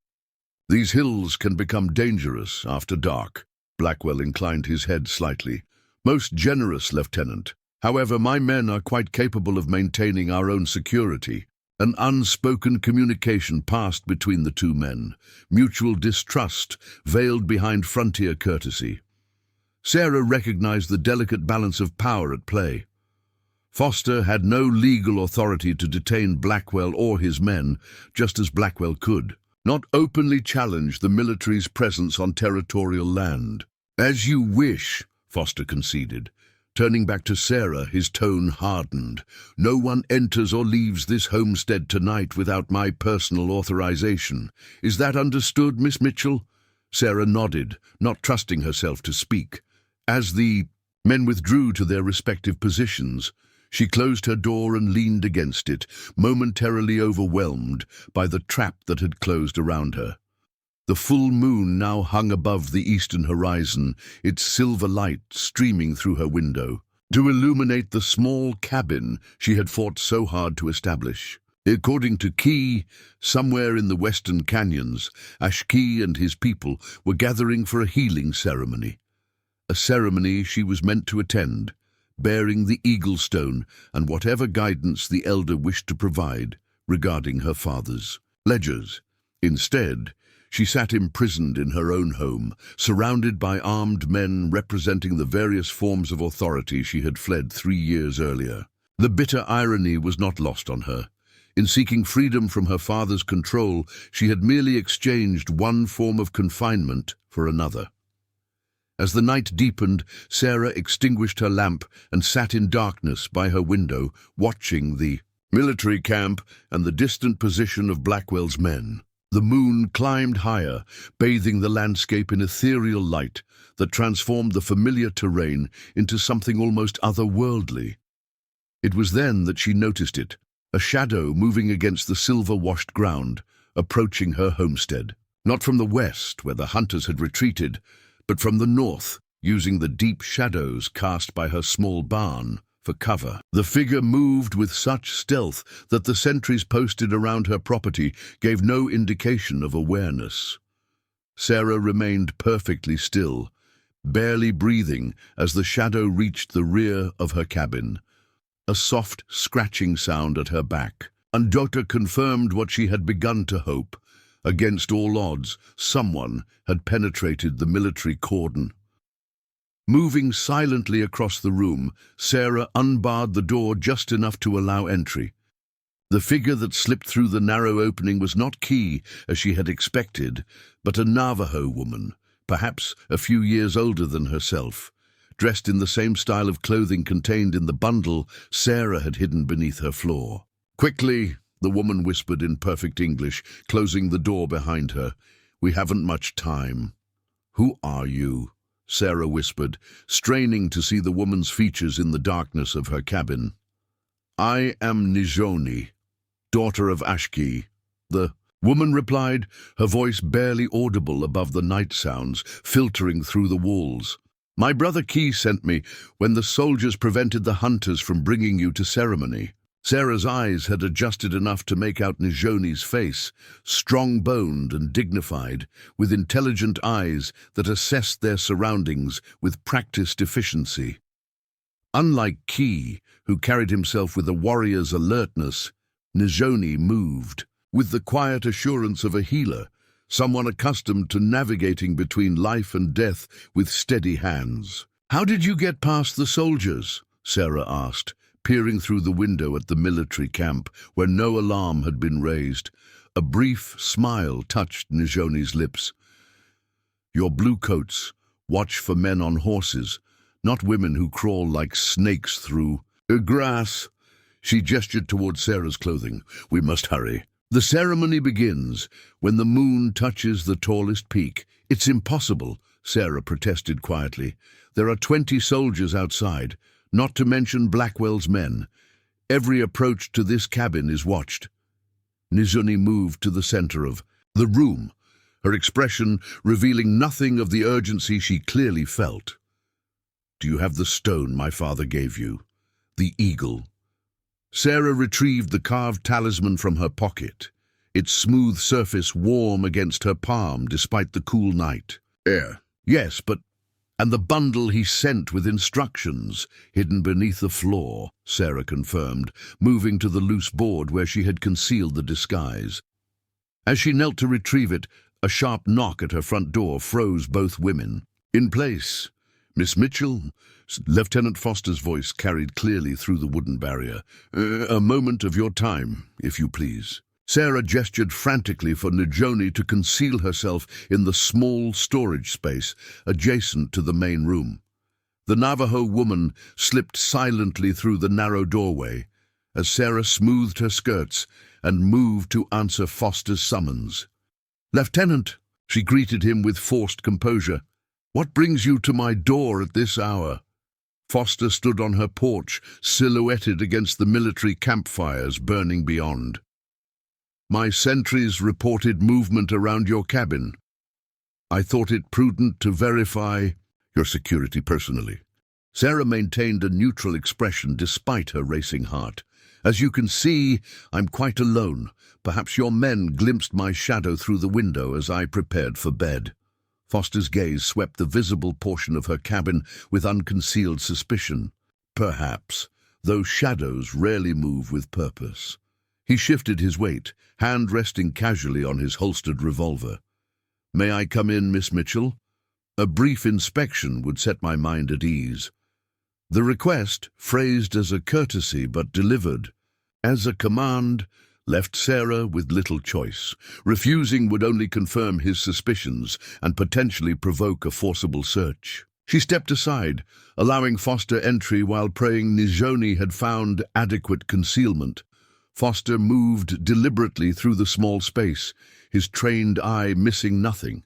These hills can become dangerous after dark." Blackwell inclined his head slightly. "Most generous, Lieutenant. However, my men are quite capable of maintaining our own security." An unspoken communication passed between the two men, mutual distrust veiled behind frontier courtesy. Sarah recognized the delicate balance of power at play. Foster had no legal authority to detain Blackwell or his men, just as Blackwell could not openly challenge the military's presence on territorial land. "As you wish," Foster conceded. Turning back to Sarah, his tone hardened. "No one enters or leaves this homestead tonight without my personal authorization. Is that understood, Miss Mitchell?" Sarah nodded, not trusting herself to speak. As the men withdrew to their respective positions, she closed her door and leaned against it, momentarily overwhelmed by the trap that had closed around her. The full moon now hung above the eastern horizon, its silver light streaming through her window to illuminate the small cabin she had fought so hard to establish. According to Key, somewhere in the western canyons, Ashkey and his people were gathering for a healing ceremony. A ceremony she was meant to attend, bearing the eagle stone and whatever guidance the elder wished to provide regarding her father's ledgers. Instead, she sat imprisoned in her own home, surrounded by armed men representing the various forms of authority she had fled 3 years earlier. The bitter irony was not lost on her. In seeking freedom from her father's control, she had merely exchanged one form of confinement for another. As the night deepened, Sarah extinguished her lamp and sat in darkness by her window, watching the military camp and the distant position of Blackwell's men. The moon climbed higher, bathing the landscape in ethereal light that transformed the familiar terrain into something almost otherworldly. It was then that she noticed it, a shadow moving against the silver-washed ground, approaching her homestead. Not from the west, where the hunters had retreated, but from the north, using the deep shadows cast by her small barn for cover. The figure moved with such stealth that the sentries posted around her property gave no indication of awareness. Sarah remained perfectly still, barely breathing as the shadow reached the rear of her cabin. A soft scratching sound at her back, and Doctor confirmed what she had begun to hope. Against all odds, someone had penetrated the military cordon. Moving silently across the room, Sarah unbarred the door just enough to allow entry. The figure that slipped through the narrow opening was not Key, as she had expected, but a Navajo woman, perhaps a few years older than herself. dressed in the same style of clothing contained in the bundle Sarah had hidden beneath her floor. "Quickly," the woman whispered in perfect English, closing the door behind her. "We haven't much time." "Who are you?" Sarah whispered, straining to see the woman's features in the darkness of her cabin. "I am Nijoni, daughter of Ashki." The woman replied, her voice barely audible above the night sounds filtering through the walls. "My brother Ki sent me when the soldiers prevented the hunters from bringing you to ceremony." Sarah's eyes had adjusted enough to make out Nijoni's face, strong-boned and dignified, with intelligent eyes that assessed their surroundings with practiced efficiency. Unlike Ki, who carried himself with a warrior's alertness, Nijoni moved with the quiet assurance of a healer, someone accustomed to navigating between life and death with steady hands. "How did you get past the soldiers?" Sarah asked, peering through the window at the military camp where no alarm had been raised. A brief smile touched Nijoni's lips. "Your bluecoats watch for men on horses, not women who crawl like snakes through grass." She gestured toward Sarah's clothing. "We must hurry. The ceremony begins when the moon touches the tallest peak." "It's impossible," Sarah protested quietly. "There are 20 soldiers outside, not to mention Blackwell's men. Every approach to this cabin is watched." Nijoni moved to the center of the room, her expression revealing nothing of the urgency she clearly felt. "Do you have the stone my father gave you? The eagle?" Sarah retrieved the carved talisman from her pocket, its smooth surface warm against her palm despite the cool night. "Yes, but—" "And the bundle he sent with instructions, hidden beneath the floor," Sarah confirmed, moving to the loose board where she had concealed the disguise. As she knelt to retrieve it, a sharp knock at her front door froze both women. "In place. Miss Mitchell?" Lieutenant Foster's voice carried clearly through the wooden barrier. "A moment of your time, if you please." Sarah gestured frantically for Nijoni to conceal herself in the small storage space adjacent to the main room. The Navajo woman slipped silently through the narrow doorway as Sarah smoothed her skirts and moved to answer Foster's summons. "Lieutenant," she greeted him with forced composure. "What brings you to my door at this hour?" Foster stood on her porch, silhouetted against the military campfires burning beyond. "My sentries reported movement around your cabin. I thought it prudent to verify your security personally." Sarah maintained a neutral expression despite her racing heart. "As you can see, I'm quite alone. Perhaps your men glimpsed my shadow through the window as I prepared for bed." Foster's gaze swept the visible portion of her cabin with unconcealed suspicion. "Perhaps. Those shadows rarely move with purpose." He shifted his weight, hand resting casually on his holstered revolver. "May I come in, Miss Mitchell? A brief inspection would set my mind at ease." The request, phrased as a courtesy but delivered as a command, left Sarah with little choice. Refusing would only confirm his suspicions and potentially provoke a forcible search. She stepped aside, allowing Foster entry while praying Nijoni had found adequate concealment. Foster moved deliberately through the small space, his trained eye missing nothing.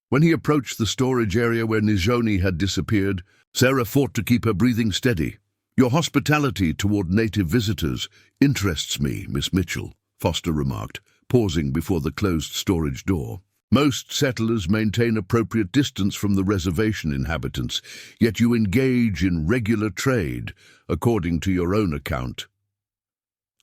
When he approached the storage area where Nijoni had disappeared, Sarah fought to keep her breathing steady. "Your hospitality toward native visitors interests me, Miss Mitchell," Foster remarked, pausing before the closed storage door. "Most settlers maintain appropriate distance from the reservation inhabitants, yet you engage in regular trade, according to your own account."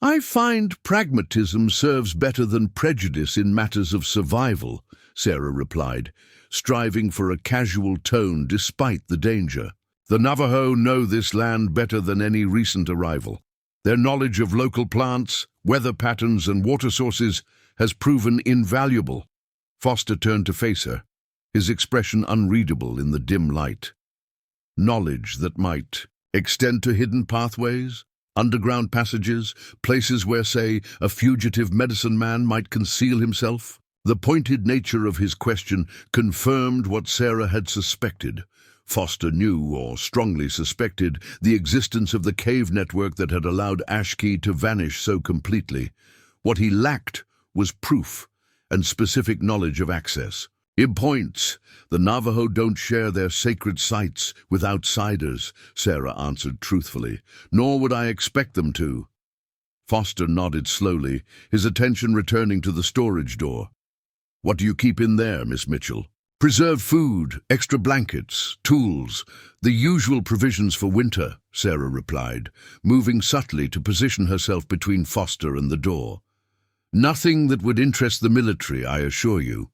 "I find pragmatism serves better than prejudice in matters of survival," Sarah replied, striving for a casual tone despite the danger. "The Navajo know this land better than any recent arrival. Their knowledge of local plants, weather patterns, and water sources has proven invaluable." Foster turned to face her, his expression unreadable in the dim light. "Knowledge that might extend to hidden pathways, underground passages, places where, say, a fugitive medicine man might conceal himself?" The pointed nature of his question confirmed what Sarah had suspected. Foster knew, or strongly suspected, the existence of the cave network that had allowed Ashkey to vanish so completely. What he lacked was proof and specific knowledge of access. In points, the Navajo don't share their sacred sites with outsiders, Sarah answered truthfully, nor would I expect them to. Foster nodded slowly, his attention returning to the storage door. What do you keep in there, Miss Mitchell? Preserved food, extra blankets, tools, the usual provisions for winter, Sarah replied, moving subtly to position herself between Foster and the door. Nothing that would interest the military, I assure you.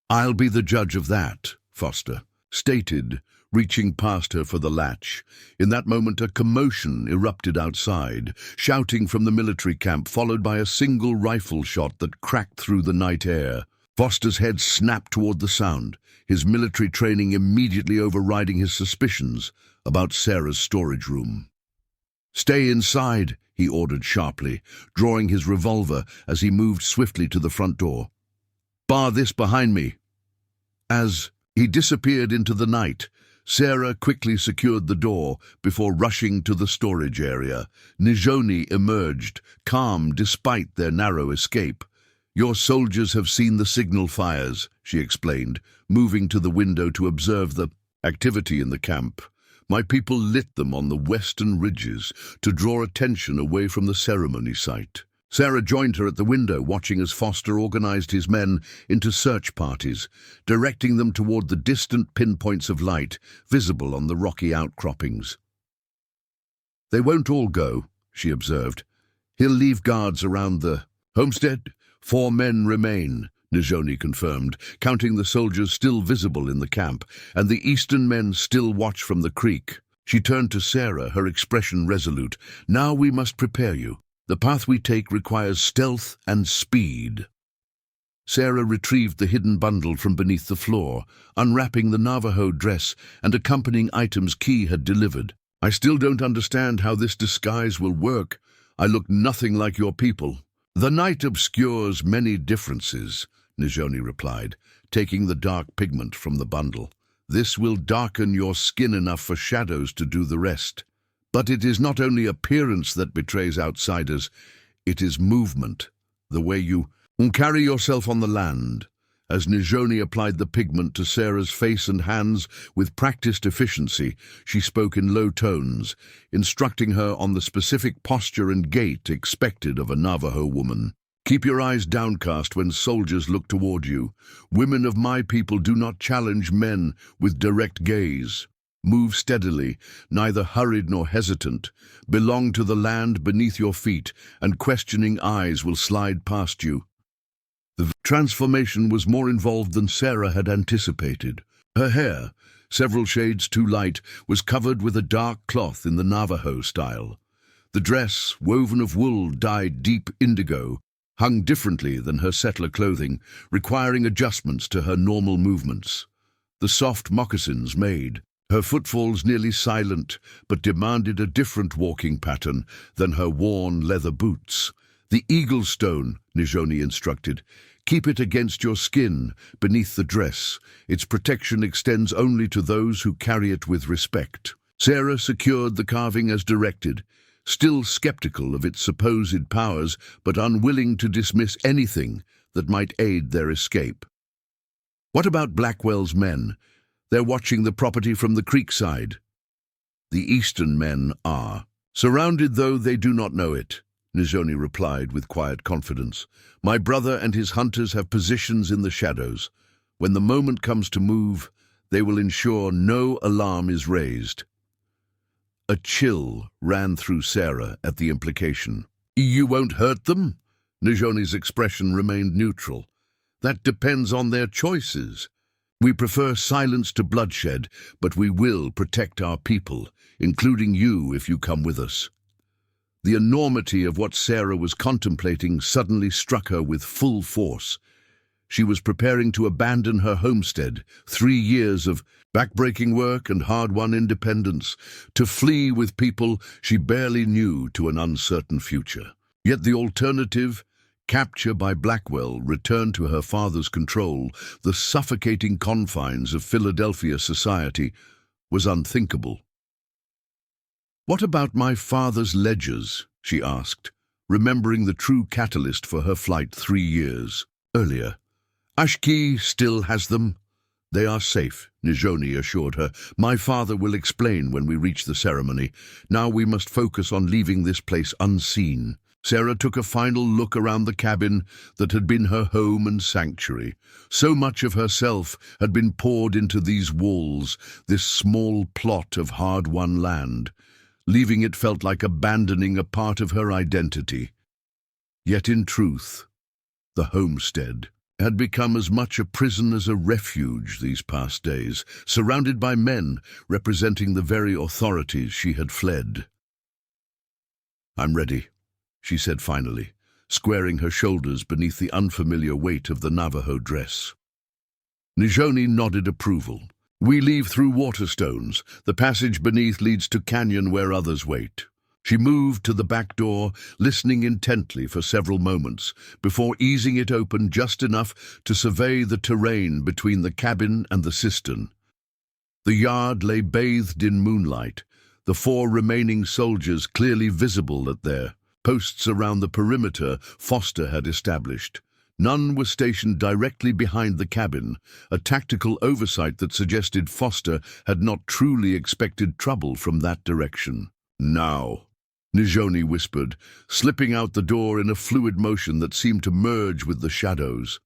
I'll be the judge of that, Foster stated, reaching past her for the latch. In that moment, a commotion erupted outside, shouting from the military camp, followed by a single rifle shot that cracked through the night air. Foster's head snapped toward the sound, his military training immediately overriding his suspicions about Sarah's storage room. Stay inside, he ordered sharply, drawing his revolver as he moved swiftly to the front door. Bar this behind me. As he disappeared into the night, Sarah quickly secured the door before rushing to the storage area. Nijoni emerged, calm despite their narrow escape. Your soldiers have seen the signal fires, she explained, moving to the window to observe the activity in the camp. My people lit them on the western ridges to draw attention away from the ceremony site. Sarah joined her at the window, watching as Foster organized his men into search parties, directing them toward the distant pinpoints of light visible on the rocky outcroppings. They won't all go, she observed. He'll leave guards around the homestead. 4 men remain, Nijoni confirmed, counting the soldiers still visible in the camp, and the eastern men still watch from the creek. She turned to Sarah, her expression resolute. Now we must prepare you. The path we take requires stealth and speed. Sarah retrieved the hidden bundle from beneath the floor, unwrapping the Navajo dress and accompanying items Key had delivered. I still don't understand how this disguise will work. I look nothing like your people. The night obscures many differences, Nijoni replied, taking the dark pigment from the bundle. This will darken your skin enough for shadows to do the rest. But it is not only appearance that betrays outsiders, it is movement, the way you carry yourself on the land. As Nijoni applied the pigment to Sarah's face and hands with practiced efficiency, she spoke in low tones, instructing her on the specific posture and gait expected of a Navajo woman. Keep your eyes downcast when soldiers look toward you. Women of my people do not challenge men with direct gaze. Move steadily, neither hurried nor hesitant. Belong to the land beneath your feet, and questioning eyes will slide past you. The transformation was more involved than Sarah had anticipated. Her hair, several shades too light, was covered with a dark cloth in the Navajo style. The dress, woven of wool dyed deep indigo, hung differently than her settler clothing, requiring adjustments to her normal movements. The soft moccasins made her footfalls nearly silent, but demanded a different walking pattern than her worn leather boots. The eagle stone, Nijoni instructed. Keep it against your skin, beneath the dress. Its protection extends only to those who carry it with respect. Sarah secured the carving as directed, still skeptical of its supposed powers, but unwilling to dismiss anything that might aid their escape. What about Blackwell's men? They're watching the property from the creek side. The eastern men are. Surrounded, though they do not know it, Nijoni replied with quiet confidence. My brother and his hunters have positions in the shadows. When the moment comes to move, they will ensure no alarm is raised. A chill ran through Sarah at the implication. You won't hurt them? Nijoni's expression remained neutral. That depends on their choices. We prefer silence to bloodshed, but we will protect our people, including you if you come with us. The enormity of what Sarah was contemplating suddenly struck her with full force. She was preparing to abandon her homestead, 3 years of backbreaking work and hard-won independence, to flee with people she barely knew to an uncertain future. Yet the alternative, capture by Blackwell, return to her father's control, the suffocating confines of Philadelphia society, was unthinkable. "What about my father's ledgers?" she asked, remembering the true catalyst for her flight 3 years earlier. "Ashki still has them." "They are safe," Nijoni assured her. "My father will explain when we reach the ceremony. Now we must focus on leaving this place unseen." Sarah took a final look around the cabin that had been her home and sanctuary. So much of herself had been poured into these walls, this small plot of hard-won land. Leaving it felt like abandoning a part of her identity. Yet in truth, the homestead had become as much a prison as a refuge these past days, surrounded by men representing the very authorities she had fled. "I'm ready," she said finally, squaring her shoulders beneath the unfamiliar weight of the Navajo dress. Nijoni nodded approval. "We leave through waterstones. The passage beneath leads to canyon where others wait." She moved to the back door, listening intently for several moments, before easing it open just enough to survey the terrain between the cabin and the cistern. The yard lay bathed in moonlight, the 4 remaining soldiers clearly visible at their posts around the perimeter Foster had established. None were stationed directly behind the cabin, a tactical oversight that suggested Foster had not truly expected trouble from that direction. "Now," Nijoni whispered, slipping out the door in a fluid motion that seemed to merge with the shadows.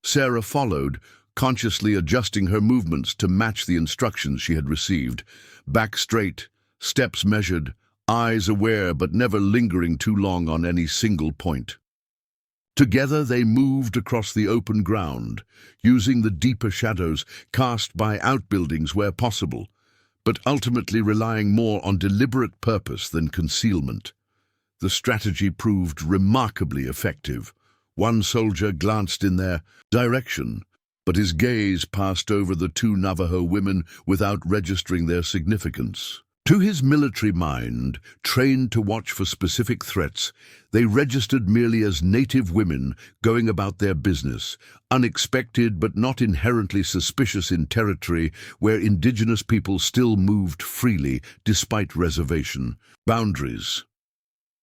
Sarah followed, consciously adjusting her movements to match the instructions she had received. Back straight, steps measured, eyes aware but never lingering too long on any single point. Together they moved across the open ground, using the deeper shadows cast by outbuildings where possible, but ultimately relying more on deliberate purpose than concealment. The strategy proved remarkably effective. One soldier glanced in their direction, but his gaze passed over the 2 Navajo women without registering their significance. To his military mind, trained to watch for specific threats, they registered merely as native women going about their business, unexpected but not inherently suspicious in territory where indigenous people still moved freely despite reservation boundaries.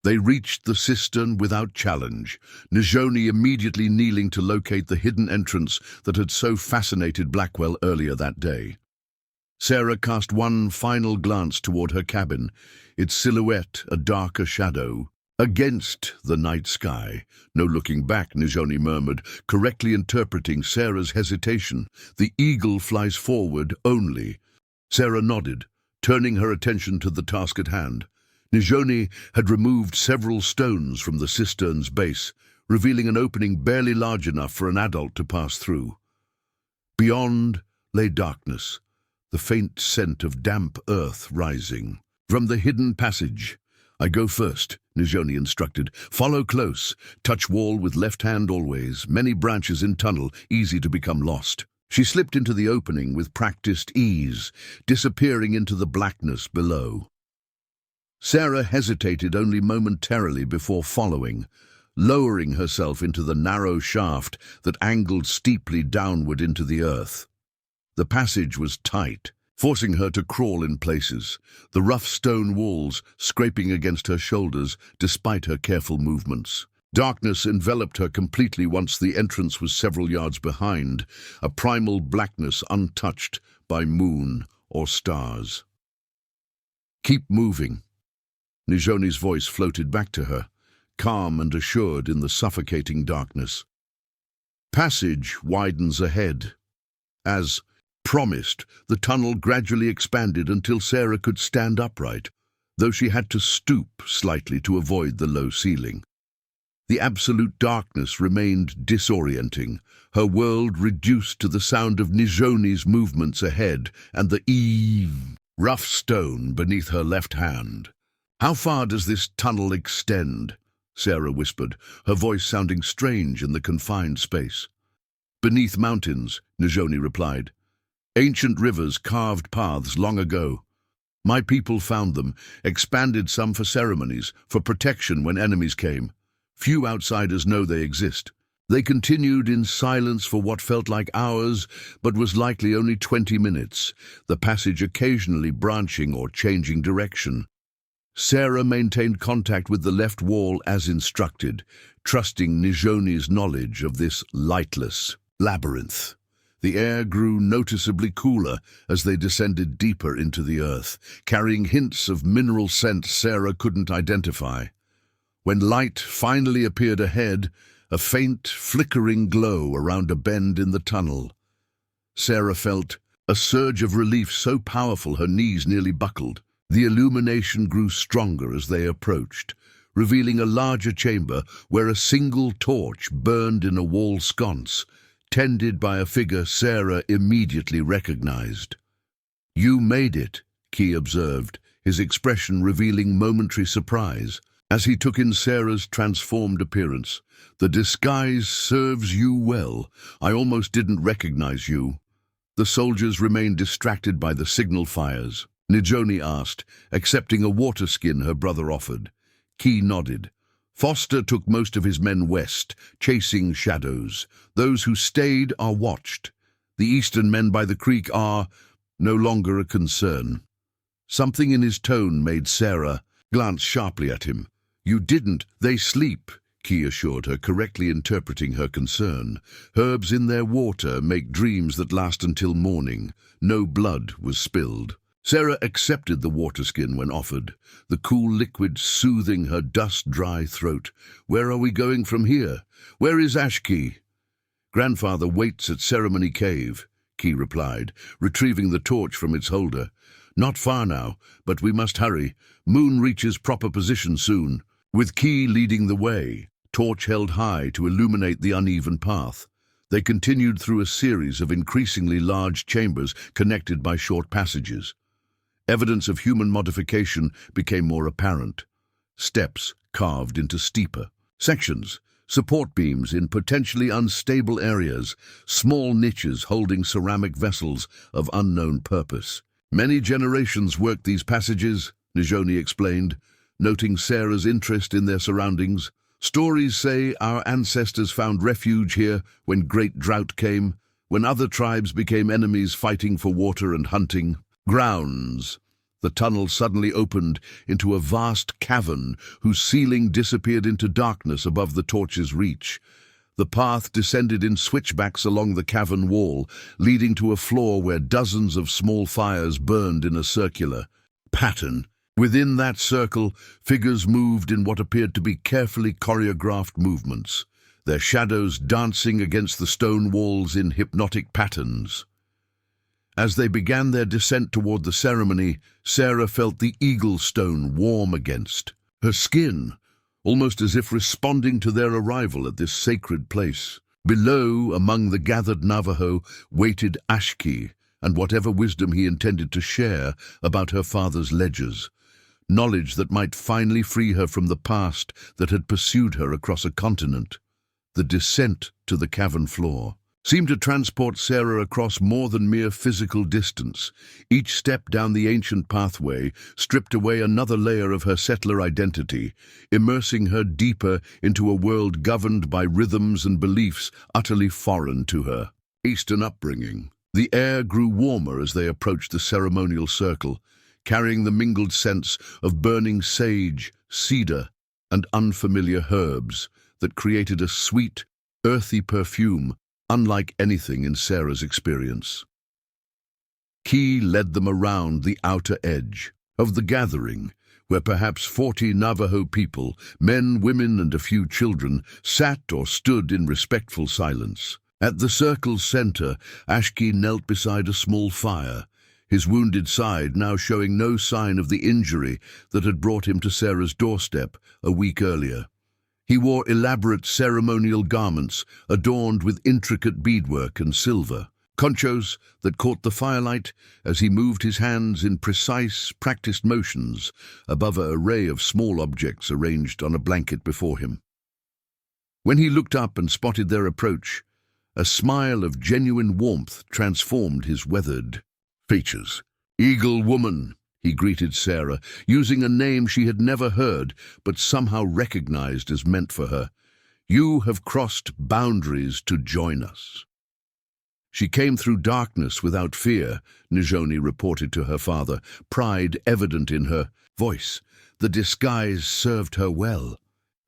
They reached the cistern without challenge, Nijoni immediately kneeling to locate the hidden entrance that had so fascinated Blackwell earlier that day. Sarah cast one final glance toward her cabin, its silhouette a darker shadow against the night sky. "No looking back," Nijoni murmured, correctly interpreting Sarah's hesitation. "The eagle flies forward only." Sarah nodded, turning her attention to the task at hand. Nijoni had removed several stones from the cistern's base, revealing an opening barely large enough for an adult to pass through. Beyond lay darkness, the faint scent of damp earth rising. From the hidden passage, "I go first," Nijoni instructed. "Follow close. Touch wall with left hand always. Many branches in tunnel, easy to become lost." She slipped into the opening with practiced ease, disappearing into the blackness below. Sarah hesitated only momentarily before following, lowering herself into the narrow shaft that angled steeply downward into the earth. The passage was tight, forcing her to crawl in places, the rough stone walls scraping against her shoulders despite her careful movements. Darkness enveloped her completely once the entrance was several yards behind, a primal blackness untouched by moon or stars. "Keep moving." Nijoni's voice floated back to her, calm and assured in the suffocating darkness. Passage widens ahead. As promised, the tunnel gradually expanded until Sarah could stand upright, though she had to stoop slightly to avoid the low ceiling. The absolute darkness remained disorienting, her world reduced to the sound of Nijoni's movements ahead and the rough stone beneath her left hand. "How far does this tunnel extend?" Sarah whispered, her voice sounding strange in the confined space. "Beneath mountains," Nijoni replied. "Ancient rivers carved paths long ago. My people found them, expanded some for ceremonies, for protection when enemies came. Few outsiders know they exist. They continued in silence for what felt like hours, but was likely only 20 minutes, the passage occasionally branching or changing direction. Sarah maintained contact with the left wall as instructed, trusting Nijoni's knowledge of this lightless labyrinth. The air grew noticeably cooler as they descended deeper into the earth, carrying hints of mineral scent Sarah couldn't identify. When light finally appeared ahead, a faint, flickering glow around a bend in the tunnel. Sarah felt a surge of relief so powerful her knees nearly buckled. The illumination grew stronger as they approached, revealing a larger chamber where a single torch burned in a wall sconce, tended by a figure Sarah immediately recognized. "You made it," Key observed, his expression revealing momentary surprise. As he took in Sarah's transformed appearance, "The disguise serves you well. I almost didn't recognize you." The soldiers remained distracted by the signal fires. Nijoni asked, accepting a water skin her brother offered. Key nodded. "Foster took most of his men west, chasing shadows. Those who stayed are watched. The eastern men by the creek are no longer a concern." Something in his tone made Sarah glance sharply at him. "You didn't. They sleep," Key assured her, correctly interpreting her concern. "Herbs in their water make dreams that last until morning. No blood was spilled." Sarah accepted the water skin when offered, the cool liquid soothing her dust-dry throat. "Where are we going from here? Where is Ashki?" "Grandfather waits at Ceremony Cave," Key replied, retrieving the torch from its holder. "Not far now, but we must hurry. Moon reaches proper position soon." With Key leading the way, torch held high to illuminate the uneven path, they continued through a series of increasingly large chambers connected by short passages. Evidence of human modification became more apparent. Steps carved into steeper sections, support beams in potentially unstable areas, small niches holding ceramic vessels of unknown purpose. "Many generations worked these passages," Nijoni explained, noting Sarah's interest in their surroundings. "Stories say our ancestors found refuge here when great drought came, when other tribes became enemies fighting for water and hunting grounds." The tunnel suddenly opened into a vast cavern whose ceiling disappeared into darkness above the torch's reach. The path descended in switchbacks along the cavern wall, leading to a floor where dozens of small fires burned in a circular pattern. Within that circle, figures moved in what appeared to be carefully choreographed movements, their shadows dancing against the stone walls in hypnotic patterns. As they began their descent toward the ceremony, Sarah felt the eagle stone warm against her skin, almost as if responding to their arrival at this sacred place. Below, among the gathered Navajo, waited Ashki and whatever wisdom he intended to share about her father's ledgers. Knowledge that might finally free her from the past that had pursued her across a continent. The descent to the cavern floor seemed to transport Sarah across more than mere physical distance. Each step down the ancient pathway stripped away another layer of her settler identity, immersing her deeper into a world governed by rhythms and beliefs utterly foreign to her Eastern upbringing. The air grew warmer as they approached the ceremonial circle, carrying the mingled scents of burning sage, cedar, and unfamiliar herbs that created a sweet, earthy perfume unlike anything in Sarah's experience. Key led them around the outer edge of the gathering, where perhaps 40 Navajo people, men, women, and a few children, sat or stood in respectful silence. At the circle's center, Ashki knelt beside a small fire, his wounded side now showing no sign of the injury that had brought him to Sarah's doorstep a week earlier. He wore elaborate ceremonial garments adorned with intricate beadwork and silver, conchos that caught the firelight as he moved his hands in precise, practiced motions above an array of small objects arranged on a blanket before him. When he looked up and spotted their approach, a smile of genuine warmth transformed his weathered features. "Eagle Woman," he greeted Sarah, using a name she had never heard but somehow recognized as meant for her. You have crossed boundaries to join us." "She came through darkness without fear," Nijoni reported to her father, pride evident in her voice. "The disguise served her well."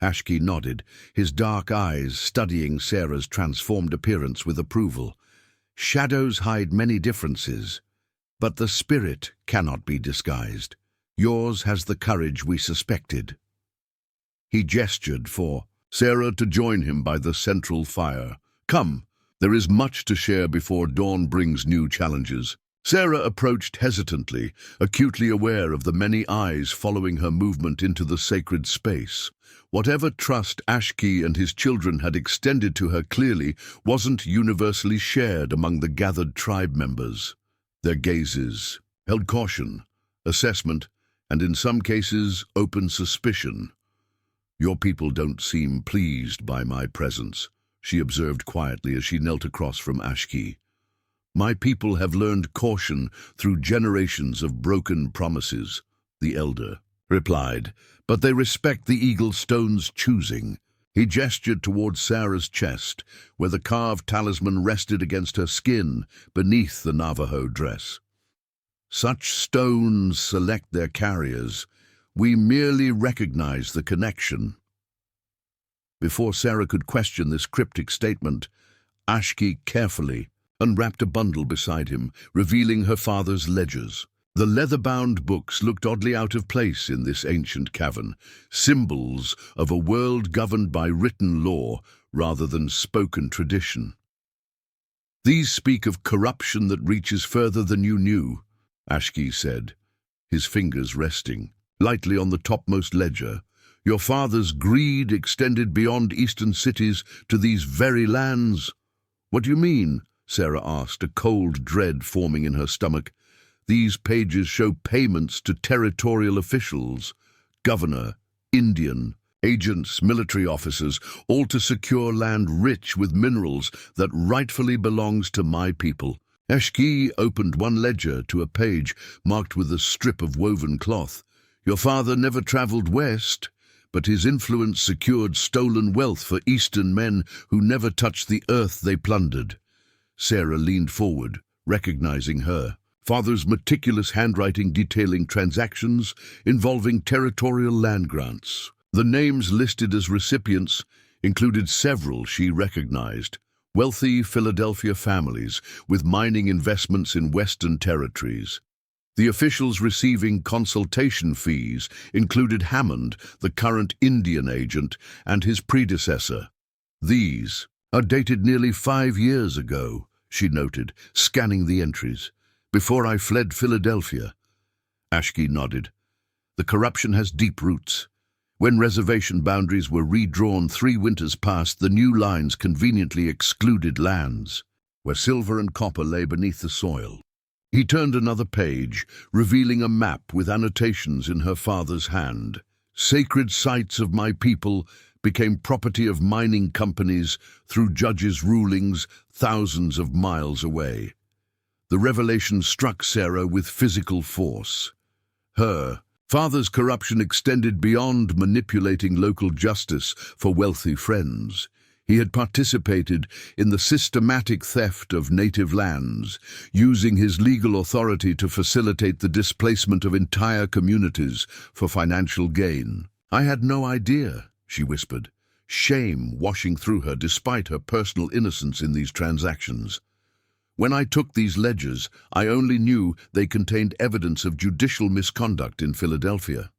Ashki nodded, his dark eyes studying Sarah's transformed appearance with approval. "Shadows hide many differences, but the spirit cannot be disguised. Yours has the courage we suspected." He gestured for Sarah to join him by the central fire. "Come, there is much to share before dawn brings new challenges." Sarah approached hesitantly, acutely aware of the many eyes following her movement into the sacred space. Whatever trust Ashki and his children had extended to her clearly wasn't universally shared among the gathered tribe members. Their gazes held caution, assessment, and in some cases open suspicion. "Your people don't seem pleased by my presence," she observed quietly as she knelt across from Ashki. "My people have learned caution through generations of broken promises," the elder replied, "but they respect the eagle stone's choosing." He gestured towards Sarah's chest, where the carved talisman rested against her skin beneath the Navajo dress. "Such stones select their carriers. We merely recognize the connection." Before Sarah could question this cryptic statement, Ashki carefully unwrapped a bundle beside him, revealing her father's ledgers. The leather-bound books looked oddly out of place in this ancient cavern, symbols of a world governed by written law rather than spoken tradition. "These speak of corruption that reaches further than you knew," Ashki said, his fingers resting lightly on the topmost ledger. "Your father's greed extended beyond eastern cities to these very lands." "What do you mean?" Sarah asked, a cold dread forming in her stomach. "These pages show payments to territorial officials, governor, Indian, agents, military officers, all to secure land rich with minerals that rightfully belongs to my people." Ashki opened one ledger to a page marked with a strip of woven cloth. "Your father never traveled west, but his influence secured stolen wealth for Eastern men who never touched the earth they plundered." Sarah leaned forward, recognizing her father's meticulous handwriting detailing transactions involving territorial land grants. The names listed as recipients included several she recognized: wealthy Philadelphia families with mining investments in Western territories. The officials receiving consultation fees included Hammond, the current Indian agent, and his predecessor. "These are dated nearly 5 years ago," she noted, scanning the entries. "Before I fled Philadelphia." Ashki nodded. "The corruption has deep roots. When reservation boundaries were redrawn 3 winters past, the new lines conveniently excluded lands where silver and copper lay beneath the soil." He turned another page, revealing a map with annotations in her father's hand. "Sacred sites of my people became property of mining companies through judges' rulings thousands of miles away." The revelation struck Sarah with physical force. Her father's corruption extended beyond manipulating local justice for wealthy friends. He had participated in the systematic theft of native lands, using his legal authority to facilitate the displacement of entire communities for financial gain. "I had no idea," she whispered, shame washing through her despite her personal innocence in these transactions. "When I took these ledgers, I only knew they contained evidence of judicial misconduct in Philadelphia."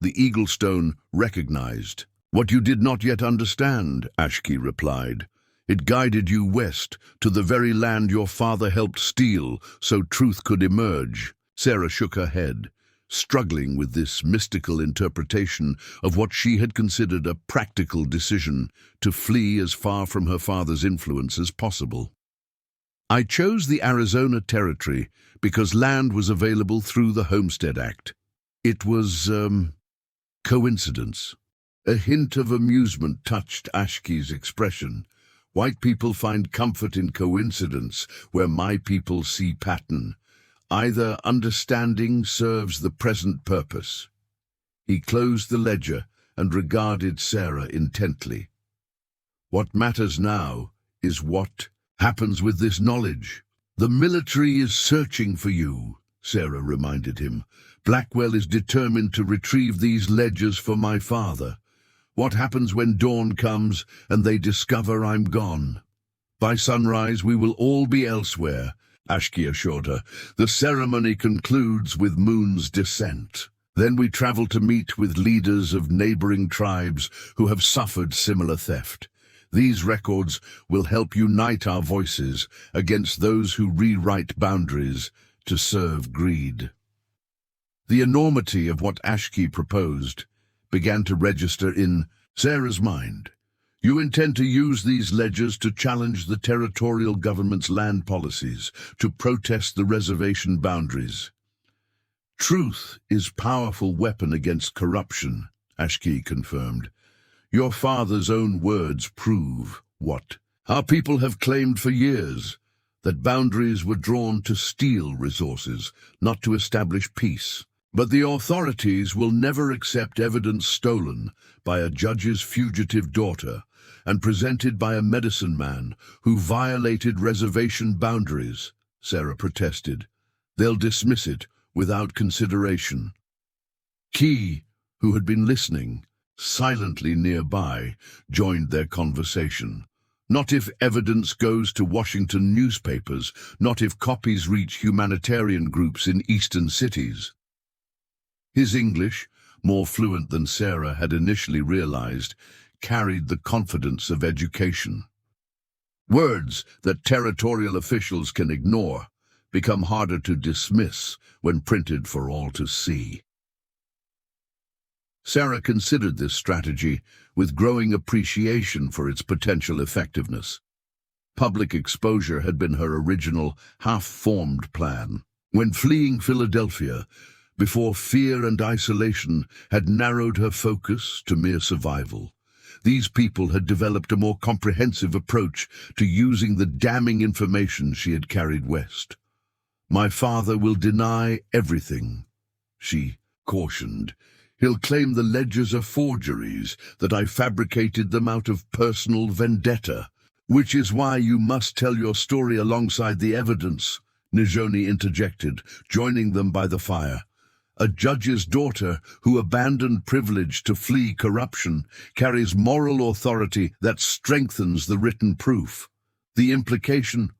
The Eagle Stone recognized. "What you did not yet understand," Ashki replied. "It guided you west to the very land your father helped steal so truth could emerge." Sarah shook her head, struggling with this mystical interpretation of what she had considered a practical decision to flee as far from her father's influence as possible. "I chose the Arizona Territory because land was available through the Homestead Act. It was, coincidence." A hint of amusement touched Ashki's expression. "White people find comfort in coincidence, where my people see pattern. Either understanding serves the present purpose." He closed the ledger and regarded Sarah intently. What matters now is what happens with this knowledge. The military is searching for you, Sarah reminded him. Blackwell is determined to retrieve these ledgers for my father. What happens when dawn comes and they discover I'm gone? By sunrise we will all be elsewhere, Ashki assured her. The ceremony concludes with Moon's descent. Then we travel to meet with leaders of neighboring tribes who have suffered similar theft. These records will help unite our voices against those who rewrite boundaries to serve greed. The enormity of what Ashki proposed began to register in Sarah's mind. You intend to use these ledgers to challenge the territorial government's land policies, to protest the reservation boundaries. Truth is a powerful weapon against corruption, Ashki confirmed. Your father's own words prove what our people have claimed for years, that boundaries were drawn to steal resources, not to establish peace. But the authorities will never accept evidence stolen by a judge's fugitive daughter and presented by a medicine man who violated reservation boundaries, Sarah protested. They'll dismiss it without consideration. Key, who had been listening silently nearby, joined their conversation. Not if evidence goes to Washington newspapers, not if copies reach humanitarian groups in eastern cities. His English, more fluent than Sarah had initially realized, carried the confidence of education. Words that territorial officials can ignore become harder to dismiss when printed for all to see. Sarah considered this strategy with growing appreciation for its potential effectiveness. Public exposure had been her original, half-formed plan. When fleeing Philadelphia, before fear and isolation had narrowed her focus to mere survival, these people had developed a more comprehensive approach to using the damning information she had carried west. My father will deny everything, she cautioned. He'll claim the ledgers are forgeries, that I fabricated them out of personal vendetta. Which is why you must tell your story alongside the evidence, Nijoni interjected, joining them by the fire. A judge's daughter who abandoned privilege to flee corruption carries moral authority that strengthens the written proof. The implication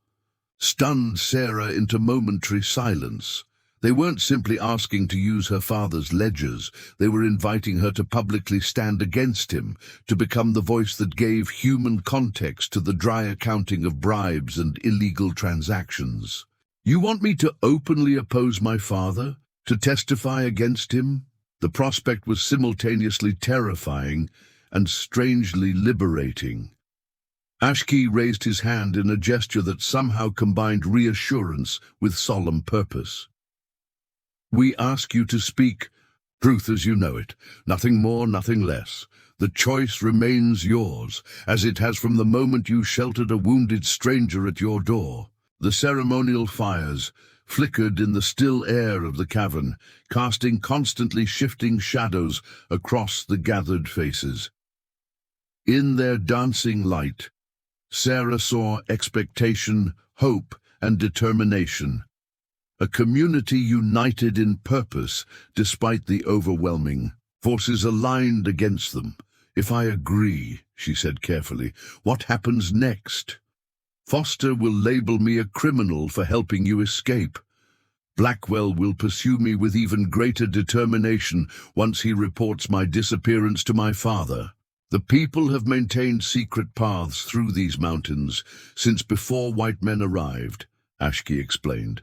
stunned Sarah into momentary silence. They weren't simply asking to use her father's ledgers, they were inviting her to publicly stand against him, to become the voice that gave human context to the dry accounting of bribes and illegal transactions. You want me to openly oppose my father? To testify against him? The prospect was simultaneously terrifying and strangely liberating. Ashki raised his hand in a gesture that somehow combined reassurance with solemn purpose. We ask you to speak truth as you know it, nothing more, nothing less. The choice remains yours, as it has from the moment you sheltered a wounded stranger at your door. The ceremonial fires flickered in the still air of the cavern, casting constantly shifting shadows across the gathered faces. In their dancing light, Sarah saw expectation, hope, and determination. A community united in purpose, despite the overwhelming forces aligned against them. If I agree, she said carefully, what happens next? Foster will label me a criminal for helping you escape. Blackwell will pursue me with even greater determination once he reports my disappearance to my father. The people have maintained secret paths through these mountains since before white men arrived, Ashki explained.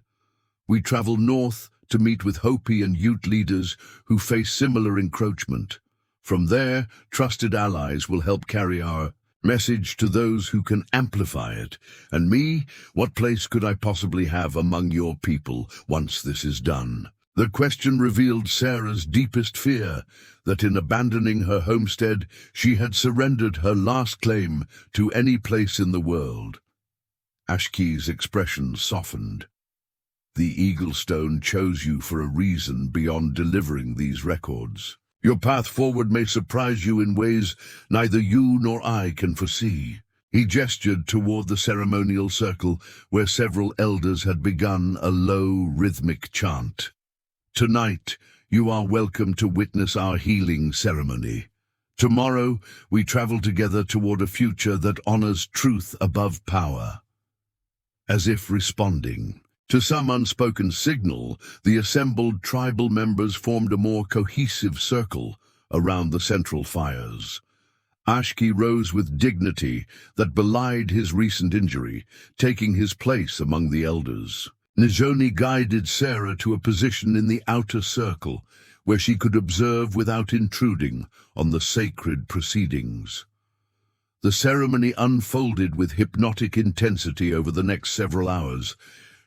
We travel north to meet with Hopi and Ute leaders who face similar encroachment. From there, trusted allies will help carry our message to those who can amplify it. And me, what place could I possibly have among your people once this is done? The question revealed Sarah's deepest fear, that in abandoning her homestead, she had surrendered her last claim to any place in the world. Ashki's expression softened. The Eagle Stone chose you for a reason beyond delivering these records. Your path forward may surprise you in ways neither you nor I can foresee." He gestured toward the ceremonial circle where several elders had begun a low, rhythmic chant. "Tonight, you are welcome to witness our healing ceremony. Tomorrow, we travel together toward a future that honors truth above power." As if responding to some unspoken signal, the assembled tribal members formed a more cohesive circle around the central fires. Ashki rose with dignity that belied his recent injury, taking his place among the elders. Nijoni guided Sarah to a position in the outer circle, where she could observe without intruding on the sacred proceedings. The ceremony unfolded with hypnotic intensity over the next several hours,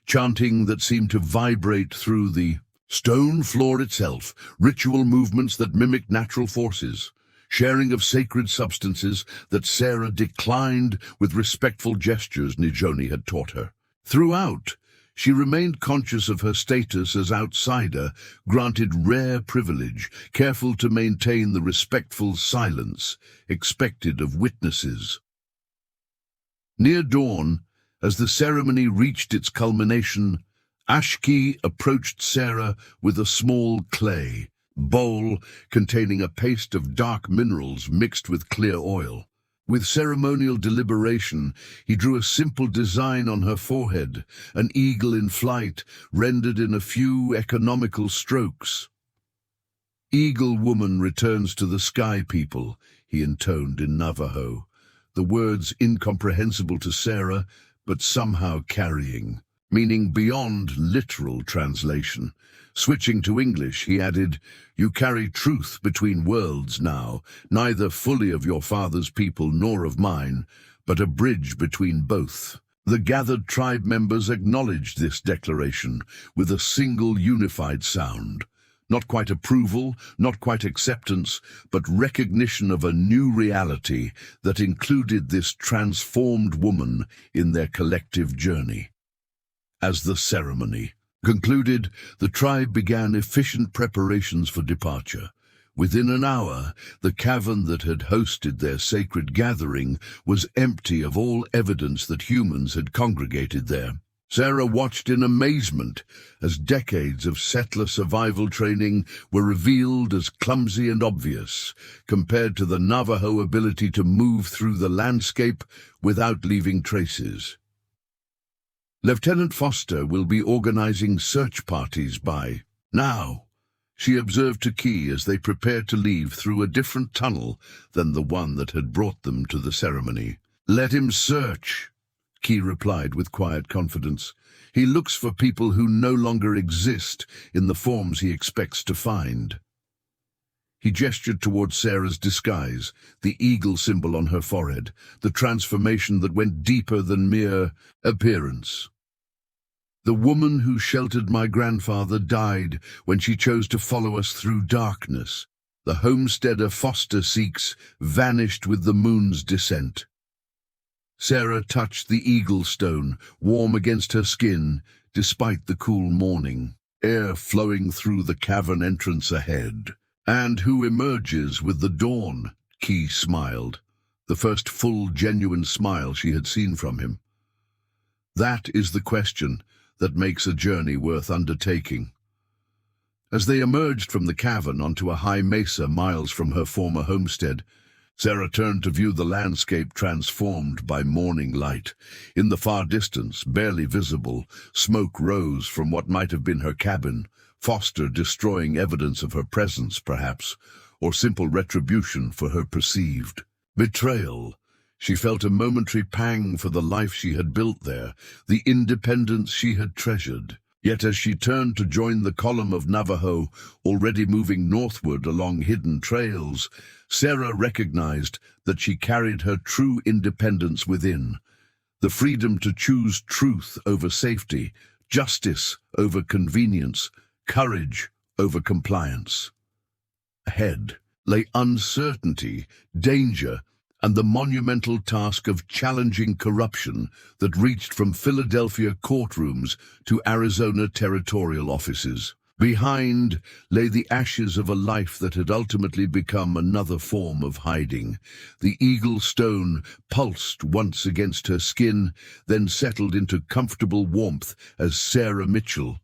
chanting that seemed to vibrate through the stone floor itself, ritual movements that mimicked natural forces, sharing of sacred substances that Sarah declined with respectful gestures Nijoni had taught her. Throughout, she remained conscious of her status as outsider, granted rare privilege, careful to maintain the respectful silence expected of witnesses. Near dawn, as the ceremony reached its culmination, Ashki approached Sarah with a small clay bowl containing a paste of dark minerals mixed with clear oil. With ceremonial deliberation, he drew a simple design on her forehead, an eagle in flight, rendered in a few economical strokes. "Eagle woman returns to the sky people," he intoned in Navajo, the words incomprehensible to Sarah, but somehow carrying meaning beyond literal translation. Switching to English, he added, "You carry truth between worlds now, neither fully of your father's people nor of mine, but a bridge between both." The gathered tribe members acknowledged this declaration with a single unified sound. Not quite approval, not quite acceptance, but recognition of a new reality that included this transformed woman in their collective journey. As the ceremony concluded, the tribe began efficient preparations for departure. Within an hour, the cavern that had hosted their sacred gathering was empty of all evidence that humans had congregated there. Sarah watched in amazement as decades of settler survival training were revealed as clumsy and obvious, compared to the Navajo ability to move through the landscape without leaving traces. "Lieutenant Foster will be organizing search parties by now," she observed to Key as they prepared to leave through a different tunnel than the one that had brought them to the ceremony. "Let him search," Key replied with quiet confidence. "He looks for people who no longer exist in the forms he expects to find." He gestured toward Sarah's disguise, the eagle symbol on her forehead, the transformation that went deeper than mere appearance. "The woman who sheltered my grandfather died when she chose to follow us through darkness. The homesteader Foster seeks vanished with the moon's descent." Sarah touched the eagle stone, warm against her skin, despite the cool morning air flowing through the cavern entrance ahead. "And who emerges with the dawn?" Key smiled, the first full, genuine smile she had seen from him. "That is the question that makes a journey worth undertaking." As they emerged from the cavern onto a high mesa miles from her former homestead, Sarah turned to view the landscape transformed by morning light. In the far distance, barely visible, smoke rose from what might have been her cabin, Foster destroying evidence of her presence, perhaps, or simple retribution for her perceived betrayal. She felt a momentary pang for the life she had built there, the independence she had treasured. Yet as she turned to join the column of Navajo, already moving northward along hidden trails, Sarah recognized that she carried her true independence within, the freedom to choose truth over safety, justice over convenience, courage over compliance. Ahead lay uncertainty, danger, and the monumental task of challenging corruption that reached from Philadelphia courtrooms to Arizona territorial offices. Behind lay the ashes of a life that had ultimately become another form of hiding. The eagle stone pulsed once against her skin, then settled into comfortable warmth as Sarah Mitchell,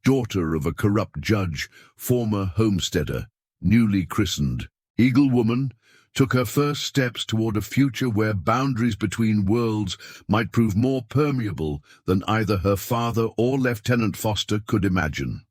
daughter of a corrupt judge, former homesteader, newly christened Eagle Woman, took her first steps toward a future where boundaries between worlds might prove more permeable than either her father or Lieutenant Foster could imagine.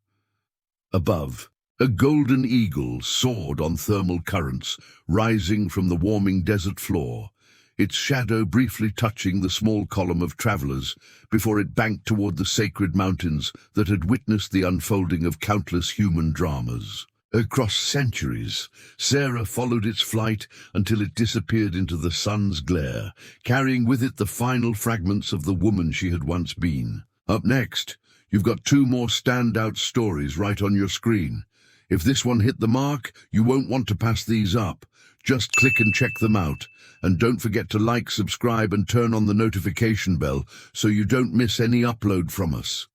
Above, a golden eagle soared on thermal currents, rising from the warming desert floor, its shadow briefly touching the small column of travelers before it banked toward the sacred mountains that had witnessed the unfolding of countless human dramas. Across centuries, Sarah followed its flight until it disappeared into the sun's glare, carrying with it the final fragments of the woman she had once been. Up next, you've got two more standout stories right on your screen. If this one hit the mark, you won't want to pass these up. Just click and check them out. And don't forget to like, subscribe, and turn on the notification bell so you don't miss any upload from us.